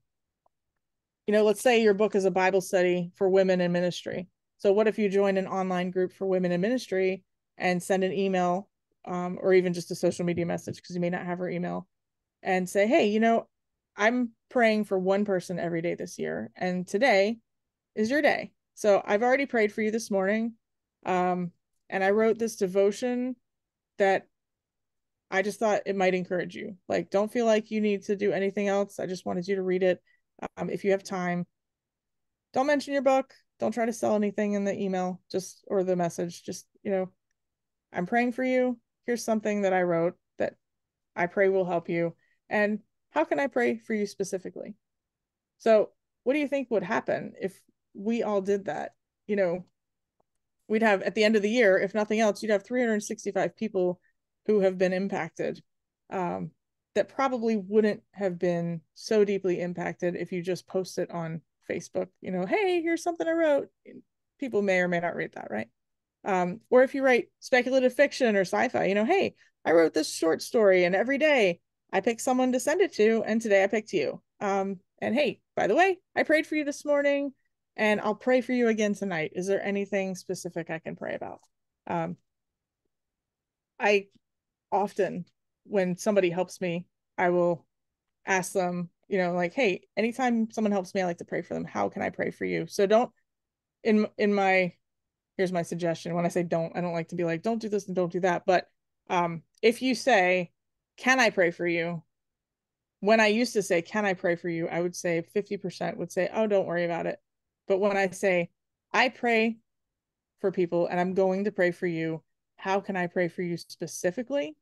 Speaker 3: say your book is a Bible study for women in ministry. So what if you join an online group for women in ministry and send an email, or even just a social media message, because you may not have her email, and say, hey, I'm praying for one person every day this year, and today is your day. So I've already prayed for you this morning. And I wrote this devotion that I just thought it might encourage you. Like, don't feel like you need to do anything else. I just wanted you to read it. If you have time, don't mention your book. Don't try to sell anything in the email, or the message. Just, I'm praying for you. Here's something that I wrote that I pray will help you. And how can I pray for you specifically? So, what do you think would happen if we all did that? You know, we'd have at the end of the year, if nothing else, you'd have 365 people who have been impacted, that probably wouldn't have been so deeply impacted if you just post it on Facebook. You know, hey, here's something I wrote. People may or may not read that, right? Or if you write speculative fiction or sci-fi, you know, hey, I wrote this short story, and every day I pick someone to send it to, and today I picked you. And hey, by the way, I prayed for you this morning, and I'll pray for you again tonight. Is there anything specific I can pray about? I often, when somebody helps me, I will ask them, you know, like, hey, anytime someone helps me, I like to pray for them. How can I pray for you? So don't, in my, here's my suggestion. When I say don't, I don't like to be like, don't do this and don't do that. But if you say, can I pray for you? When I used to say, can I pray for you? I would say 50% would say, oh, don't worry about it. But when I say, I pray for people and I'm going to pray for you, how can I pray for you specifically?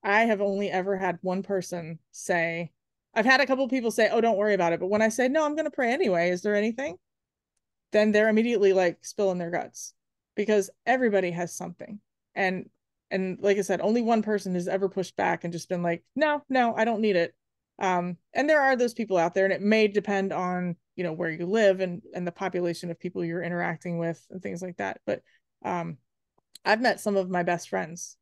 Speaker 3: I have only ever had one person say, I've had a couple of people say, oh, don't worry about it. But when I say, no, I'm going to pray anyway, is there anything? Then they're immediately like spilling their guts, because everybody has something. And like I said, only one person has ever pushed back and just been like, no, I don't need it. And there are those people out there, and it may depend on, you know, where you live and the population of people you're interacting with and things like that. But I've met some of my best friends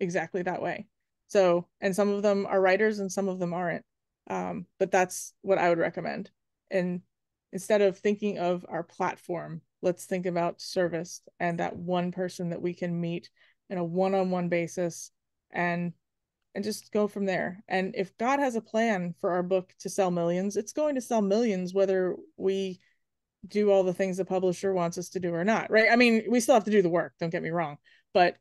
Speaker 3: exactly that way. So, and some of them are writers and some of them aren't. But that's what I would recommend. And instead of thinking of our platform, let's think about service and that one person that we can meet in a one-on-one basis, and just go from there. And if God has a plan for our book to sell millions, it's going to sell millions whether we do all the things the publisher wants us to do or not, right? I mean, we still have to do the work, don't get me wrong, but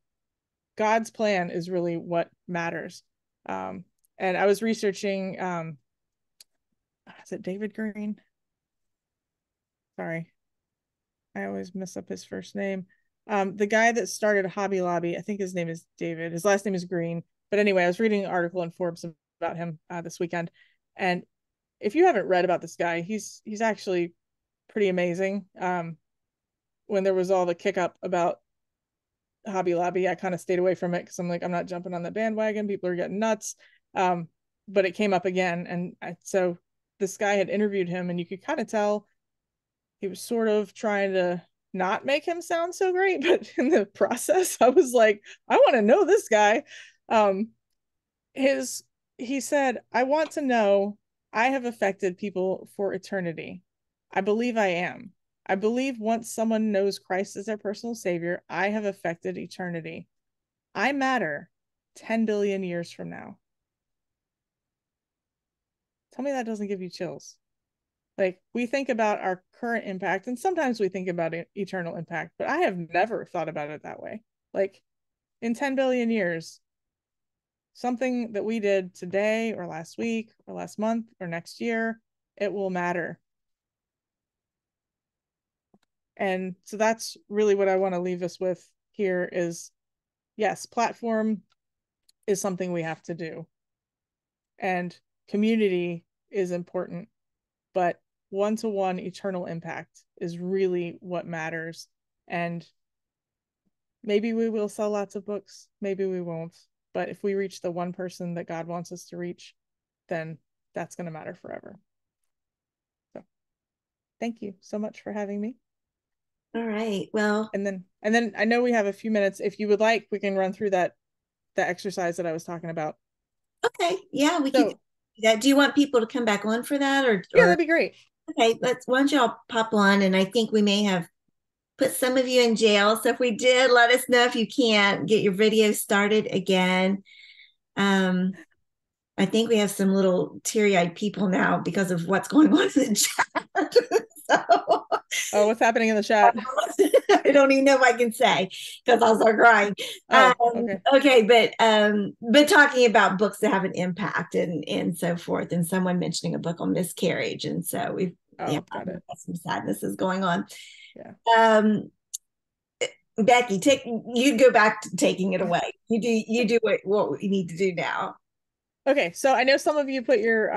Speaker 3: God's plan is really what matters. And I was researching, is it David Green? Sorry, I always mess up his first name. The guy that started Hobby Lobby, I think his name is David. His last name is Green. But anyway, I was reading an article in Forbes about him this weekend. And if you haven't read about this guy, he's actually pretty amazing. When there was all the kick up about Hobby Lobby, I kind of stayed away from it because I'm like, I'm not jumping on the bandwagon. People are getting nuts. But it came up again. And so this guy had interviewed him, and you could kind of tell he was sort of trying to not make him sound so great, but in the process, I was like, I want to know this guy. He said, I want to know I have affected people for eternity. I believe I am. I believe once someone knows Christ as their personal savior, I have affected eternity. I matter 10 billion years from now. Tell me that doesn't give you chills. Like, we think about our current impact, and sometimes we think about eternal impact, but I have never thought about it that way. Like, in 10 billion years, something that we did today or last week or last month or next year, it will matter. And so that's really what I want to leave us with here is, yes, platform is something we have to do. And community is important, but one-to-one eternal impact is really what matters. And maybe we will sell lots of books, maybe we won't. But if we reach the one person that God wants us to reach, then that's going to matter forever. So thank you so much for having me.
Speaker 1: All right. Well,
Speaker 3: and then I know we have a few minutes. If you would like, we can run through that exercise that I was talking about.
Speaker 1: Okay. Yeah, we can do that. Do you want people to come back on for that, or
Speaker 3: yeah, that'd be great.
Speaker 1: Okay, why don't y'all pop on, and I think we may have put some of you in jail. So if we did, let us know if you can't get your video started again. I think we have some little teary-eyed people now because of what's going on in the chat. So,
Speaker 3: oh, what's happening in the chat?
Speaker 1: I don't even know if I can say because I'll start crying. Okay, but talking about books that have an impact and so forth, and someone mentioning a book on miscarriage, and so we've
Speaker 3: got it.
Speaker 1: Some sadness is going on.
Speaker 3: Yeah.
Speaker 1: Becky, you go back to taking it away. You do what we need to do now.
Speaker 3: Okay, so I know some of you put your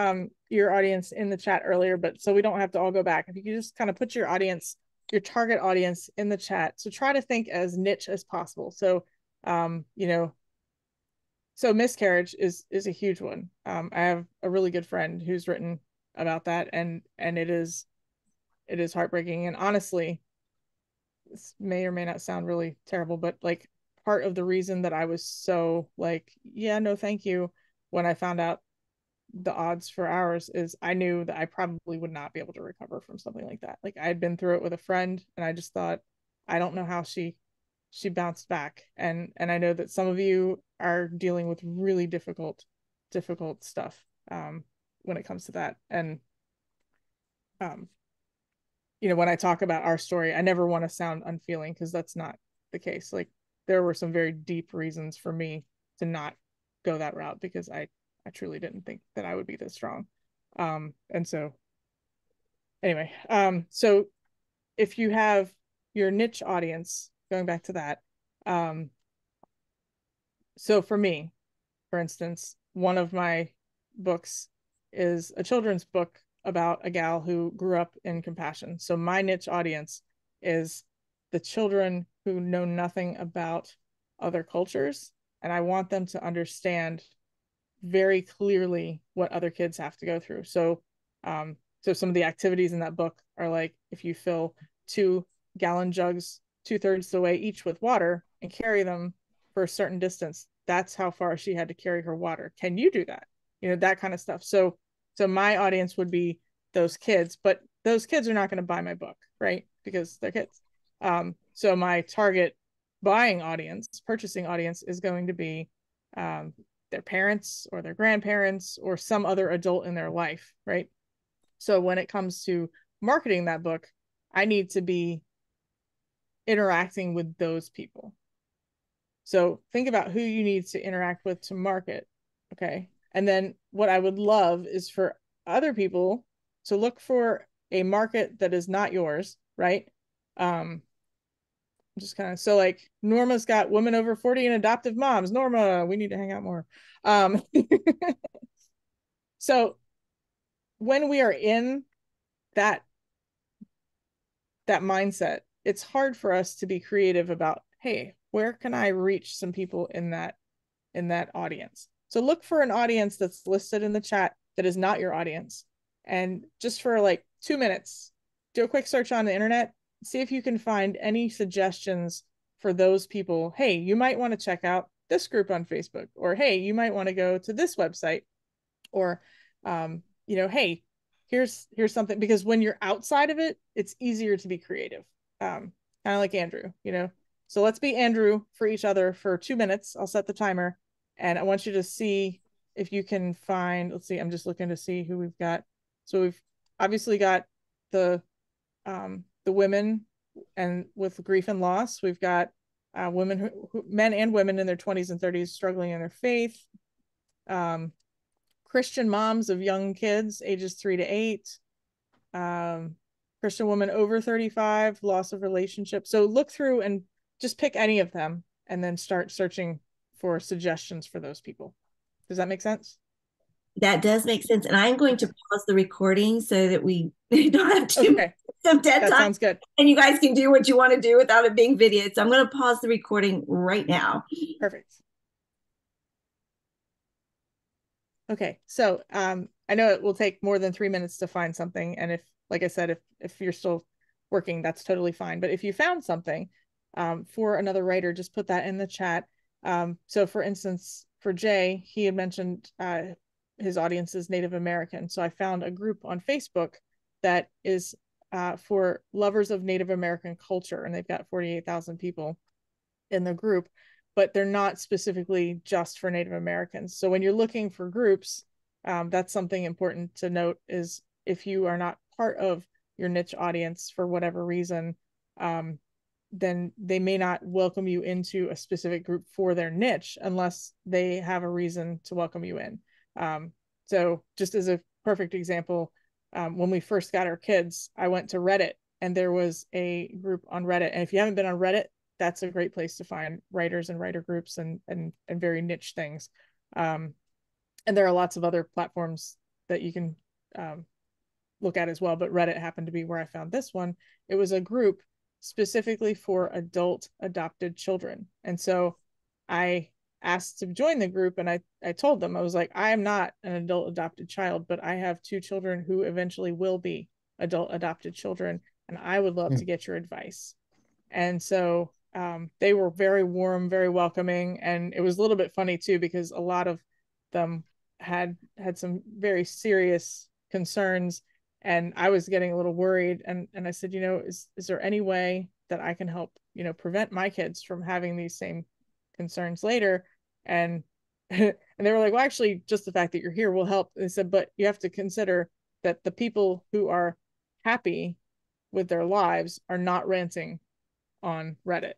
Speaker 3: audience in the chat earlier, but so we don't have to all go back. If you could just kind of put your audience, your target audience in the chat. So try to think as niche as possible. So you know, so miscarriage is a huge one. I have a really good friend who's written about that, and it is heartbreaking. And honestly, this may or may not sound really terrible, but like part of the reason that I was so like, yeah, no, thank you, when I found out the odds for ours is I knew that I probably would not be able to recover from something like that. Like I had been through it with a friend, and I just thought, I don't know how she bounced back. And I know that some of you are dealing with really difficult stuff when it comes to that. And um you know, when I talk about our story, I never want to sound unfeeling, because that's not the case. Like there were some very deep reasons for me to not go that route, because I truly didn't think that I would be this strong. And so anyway, so if you have your niche audience, going back to that, um, so for me, for instance, one of my books is a children's book about a gal who grew up in compassion. So my niche audience is the children who know nothing about other cultures, and I want them to understand very clearly what other kids have to go through. So some of the activities in that book are like, if you fill 2 gallon jugs 2/3 the way each with water and carry them for a certain distance, that's how far she had to carry her water. Can you do that? You know, that kind of stuff. So my audience would be those kids, but those kids are not going to buy my book, right? Because they're kids. So my target buying audience, purchasing audience, is going to be their parents or their grandparents or some other adult in their life, right? So when it comes to marketing that book, I need to be interacting with those people. So think about who you need to interact with to market. Okay. And then what I would love is for other people to look for a market that is not yours, right? Just kind of, so like Norma's got women over 40 and adoptive moms. Norma, we need to hang out more. So when we are in that mindset, it's hard for us to be creative about, hey, where can I reach some people in that audience? So look for an audience that's listed in the chat that is not your audience, and just for like 2 minutes, do a quick search on the internet, see if you can find any suggestions for those people. Hey, you might want to check out this group on Facebook, or hey, you might want to go to this website, or you know, hey, here's something. Because when you're outside of it, it's easier to be creative, kind of like Andrew, you know. So let's be Andrew for each other for 2 minutes. I'll set the timer, and I want you to see if you can find, let's see, I'm just looking to see who we've got. So we've obviously got the women and with grief and loss. We've got women men and women in their 20s and 30s struggling in their faith, Christian moms of young kids ages 3 to 8, Christian woman over 35, loss of relationship. So look through and just pick any of them, and then start searching for suggestions for those people. Does that make sense?
Speaker 1: That does make sense. And I'm going to pause the recording so that we don't have some dead
Speaker 3: time. That sounds good.
Speaker 1: And you guys can do what you want to do without it being videoed. So I'm going to pause the recording right now.
Speaker 3: Perfect. Okay, so I know it will take more than 3 minutes to find something. And if, like I said, if you're still working, that's totally fine. But if you found something for another writer, just put that in the chat. So for instance, for Jay, he had mentioned his audience is Native American. So I found a group on Facebook that is for lovers of Native American culture, and they've got 48,000 people in the group, but they're not specifically just for Native Americans. So when you're looking for groups, that's something important to note, is if you are not part of your niche audience for whatever reason, then they may not welcome you into a specific group for their niche unless they have a reason to welcome you in. So just as a perfect example, when we first got our kids, I went to Reddit, and there was a group on Reddit. And if you haven't been on Reddit, that's a great place to find writers and writer groups and very niche things. And there are lots of other platforms that you can look at as well, but Reddit happened to be where I found this one. It was a group specifically for adult adopted children. And so I asked to join the group, and I told them, I was like, I am not an adult adopted child, but I have two children who eventually will be adult adopted children, and I would love to get your advice. And so they were very warm, very welcoming, and it was a little bit funny too, because a lot of them had some very serious concerns, and I was getting a little worried, and I said, is there any way that I can help prevent my kids from having these same concerns later? And and they were like, well, actually, just the fact that you're here will help. They said, but you have to consider that the people who are happy with their lives are not ranting on Reddit.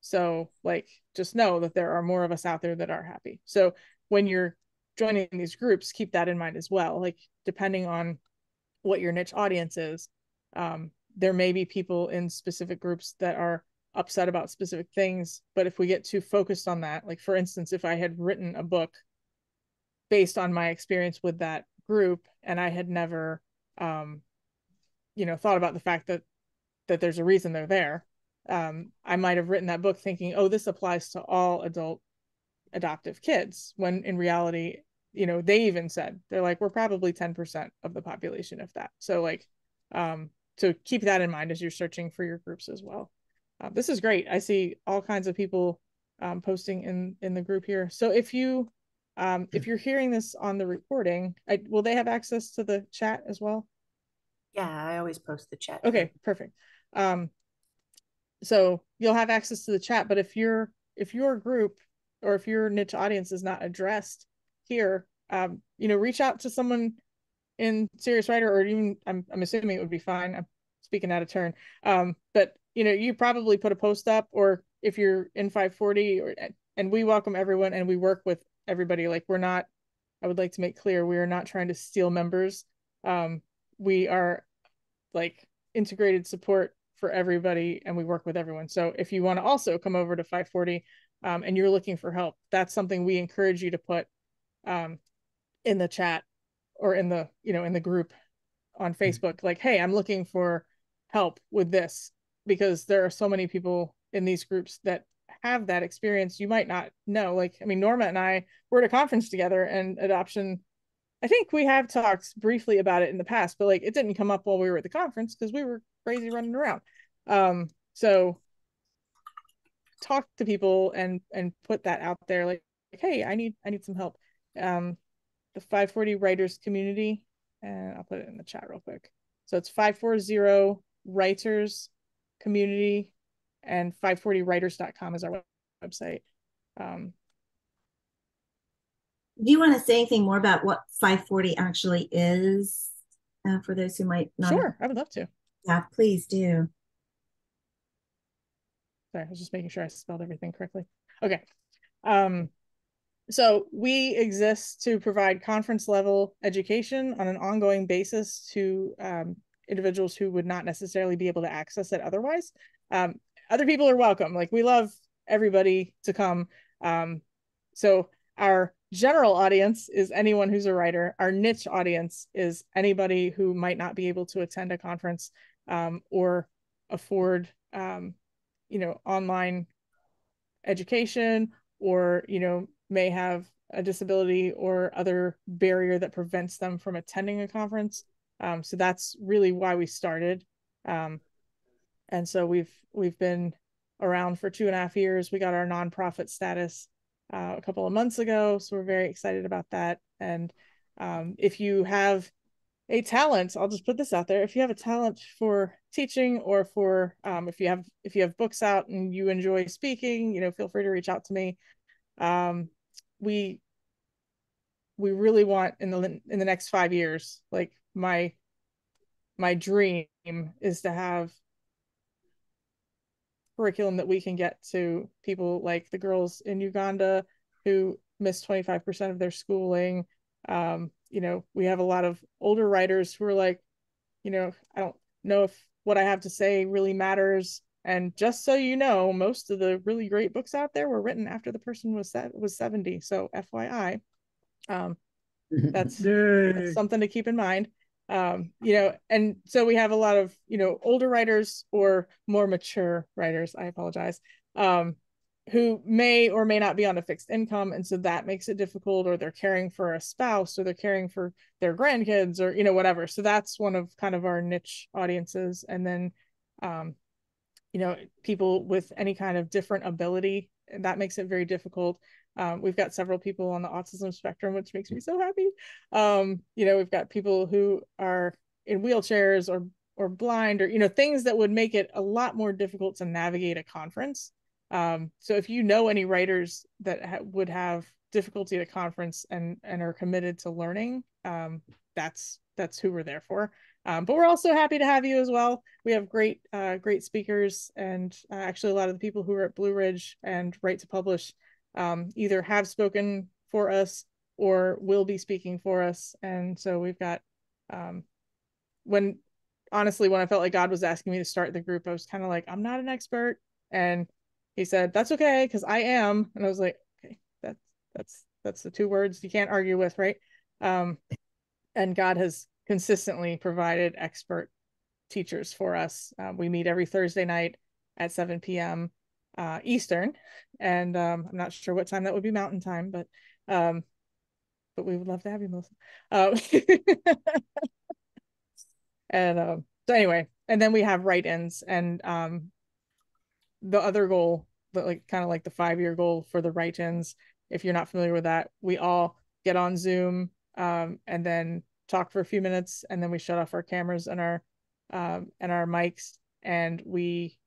Speaker 3: So like, just know that there are more of us out there that are happy. So when you're joining these groups, keep that in mind as well. Like, depending on what your niche audience is, there may be people in specific groups that are upset about specific things. But if we get too focused on that, like for instance, if I had written a book based on my experience with that group, and I had never thought about the fact that there's a reason they're there, I might have written that book thinking, oh, this applies to all adult adoptive kids, when in reality, they even said, they're like, we're probably 10% of the population, if that. So like, so keep that in mind as you're searching for your groups as well. This is great. I see all kinds of people posting in the group here. So if you're hearing this on the recording, will they have access to the chat as well?
Speaker 1: Yeah, I always post the chat.
Speaker 3: Okay, perfect. So you'll have access to the chat, but if your group or if your niche audience is not addressed here, reach out to someone in Serious Writer, or even I'm assuming it would be fine. I'm speaking out of turn. But you probably put a post up, or if you're in 540, and we welcome everyone and we work with everybody. Like, I would like to make clear, we are not trying to steal members. We are like integrated support for everybody, and we work with everyone. So if you want to also come over to 540 and you're looking for help, that's something we encourage you to put in the chat, or in the group on Facebook, like, hey, I'm looking for help with this, because there are so many people in these groups that have that experience you might not know. Like, I mean, Norma and I were at a conference together, and adoption, I think we have talked briefly about it in the past, but like, it didn't come up while we were at the conference because we were crazy running around. So talk to people and put that out there, like, hey, I need some help. The 540 writers community, and I'll put it in the chat real quick. So it's 540 writers community, and 540writers.com is our website.
Speaker 1: Do you want to say anything more about what 540 actually is, for those who might not?
Speaker 3: Sure, I would love to.
Speaker 1: Yeah, please do.
Speaker 3: Sorry, I was just making sure I spelled everything correctly. Okay. So we exist to provide conference level education on an ongoing basis to individuals who would not necessarily be able to access it otherwise. Other people are welcome. Like, we love everybody to come. So our general audience is anyone who's a writer. Our niche audience is anybody who might not be able to attend a conference or afford online education, or may have a disability or other barrier that prevents them from attending a conference. So that's really why we started. And so we've been around for 2.5 years. We got our nonprofit status a couple of months ago, so we're very excited about that. And if you have a talent, I'll just put this out there, if you have a talent for teaching, or for if you have books out and you enjoy speaking, feel free to reach out to me. We really want in the next 5 years, like, my dream is to have curriculum that we can get to people like the girls in Uganda who miss 25% of their schooling. We have a lot of older writers who are like, I don't know if what I have to say really matters And just so you know, most of the really great books out there were written after the person was 70. So FYI, that's something to keep in mind. And so we have a lot of, older writers or more mature writers, I apologize, who may or may not be on a fixed income. And so that makes it difficult, or they're caring for a spouse, or they're caring for their grandkids, or, whatever. So that's one of kind of our niche audiences. And then, people with any kind of different ability, and that makes it very difficult. We've got several people on the autism spectrum, which makes me so happy. We've got people who are in wheelchairs or blind, or things that would make it a lot more difficult to navigate a conference. So if you know any writers that would have difficulty at a conference and are committed to learning, that's who we're there for. But we're also happy to have you as well. We have great speakers, and actually a lot of the people who are at Blue Ridge and Write to Publish either have spoken for us or will be speaking for us. And so we've got, when I felt like God was asking me to start the group, I was kind of like, I'm not an expert. And he said, that's okay, because I am. And I was like, okay, that's the two words you can't argue with, right? And God has consistently provided expert teachers for us. We meet every Thursday night at 7 p.m. Eastern, and I'm not sure what time that would be Mountain Time, but we would love to have you, Melissa. And so anyway, and then we have write-ins, and the other goal, kind of like the 5-year goal for the write-ins, if you're not familiar with that, we all get on Zoom and then talk for a few minutes, and then we shut off our cameras and our mics, and we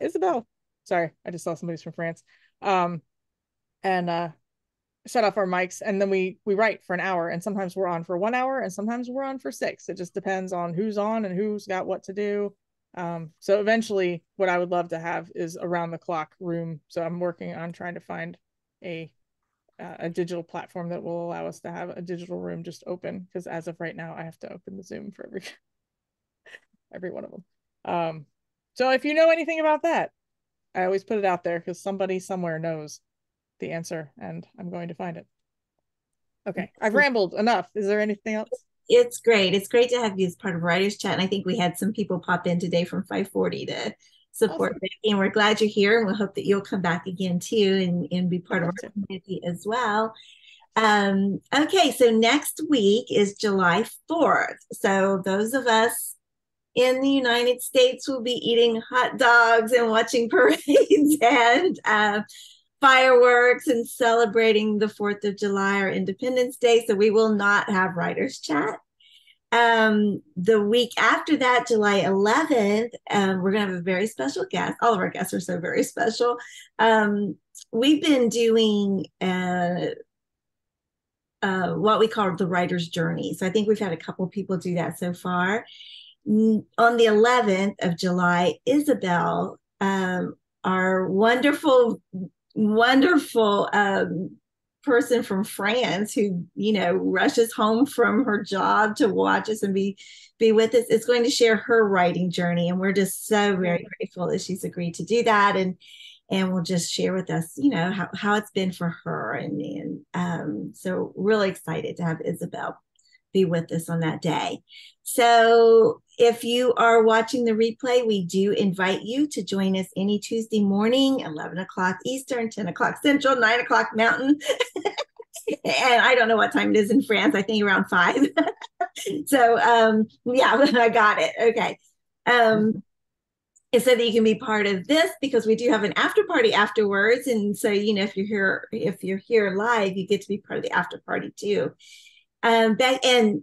Speaker 3: Isabel, sorry, I just saw somebody's from France, and shut off our mics, and then we write for an hour, and sometimes we're on for 1 hour, and sometimes we're on for 6. It just depends on who's on and who's got what to do. So eventually what I would love to have is around the clock room. So I'm working on trying to find a digital platform that will allow us to have a digital room just open, because as of right now I have to open the Zoom for every one of them. So if you know anything about that, I always put it out there, because somebody somewhere knows the answer, and I'm going to find it. Okay, I've rambled enough. Is there anything else?
Speaker 1: It's great. It's great to have you as part of Writers Chat. And I think we had some people pop in today from 540 to support
Speaker 3: Awesome.
Speaker 1: Becky. And we're glad you're here. And we'll hope that you'll come back again too, and be part of our community as well. Okay, so next week is July 4th. So those of us in the United States will be eating hot dogs and watching parades and fireworks and celebrating the 4th of July or Independence Day. So we will not have Writers Chat. The week after that, July 11th, we're going to have a very special guest. All of our guests are so very special. We've been doing what we call the writer's journey. So I think we've had a couple people do that so far. On the 11th of July, Isabel, our wonderful person from France who, rushes home from her job to watch us and be with us, is going to share her writing journey. And we're just so very grateful that she's agreed to do that. And will just share with us, how it's been for her. And so really excited to have Isabel be with us on that day. So if you are watching the replay, we do invite you to join us any Tuesday morning, 11 o'clock Eastern, 10 o'clock Central, 9 o'clock Mountain. And I don't know what time it is in France. I think around 5. So yeah, I got it. Okay. And so that you can be part of this, because we do have an after party afterwards. And so, if you're here live, you get to be part of the after party too. And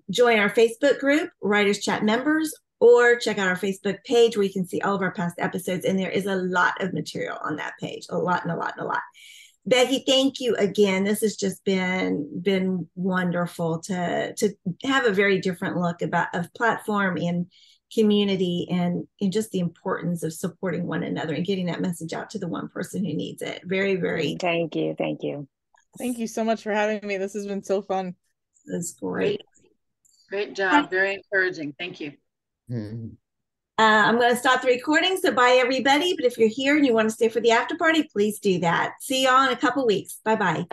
Speaker 1: join our Facebook group, Writers Chat Members, or check out our Facebook page where you can see all of our past episodes. And there is a lot of material on that page, a lot and a lot and a lot. Becky, thank you again. This has just been wonderful to have a very different look of platform and community, and just the importance of supporting one another and getting that message out to the one person who needs it. Very, very.
Speaker 2: Thank you.
Speaker 3: Thank you so much for having me. This has been so fun.
Speaker 1: That's great.
Speaker 4: Great job. Very encouraging. Thank you.
Speaker 1: I'm going to stop the recording. So bye, everybody. But if you're here and you want to stay for the after party, please do that. See y'all in a couple weeks. Bye-bye.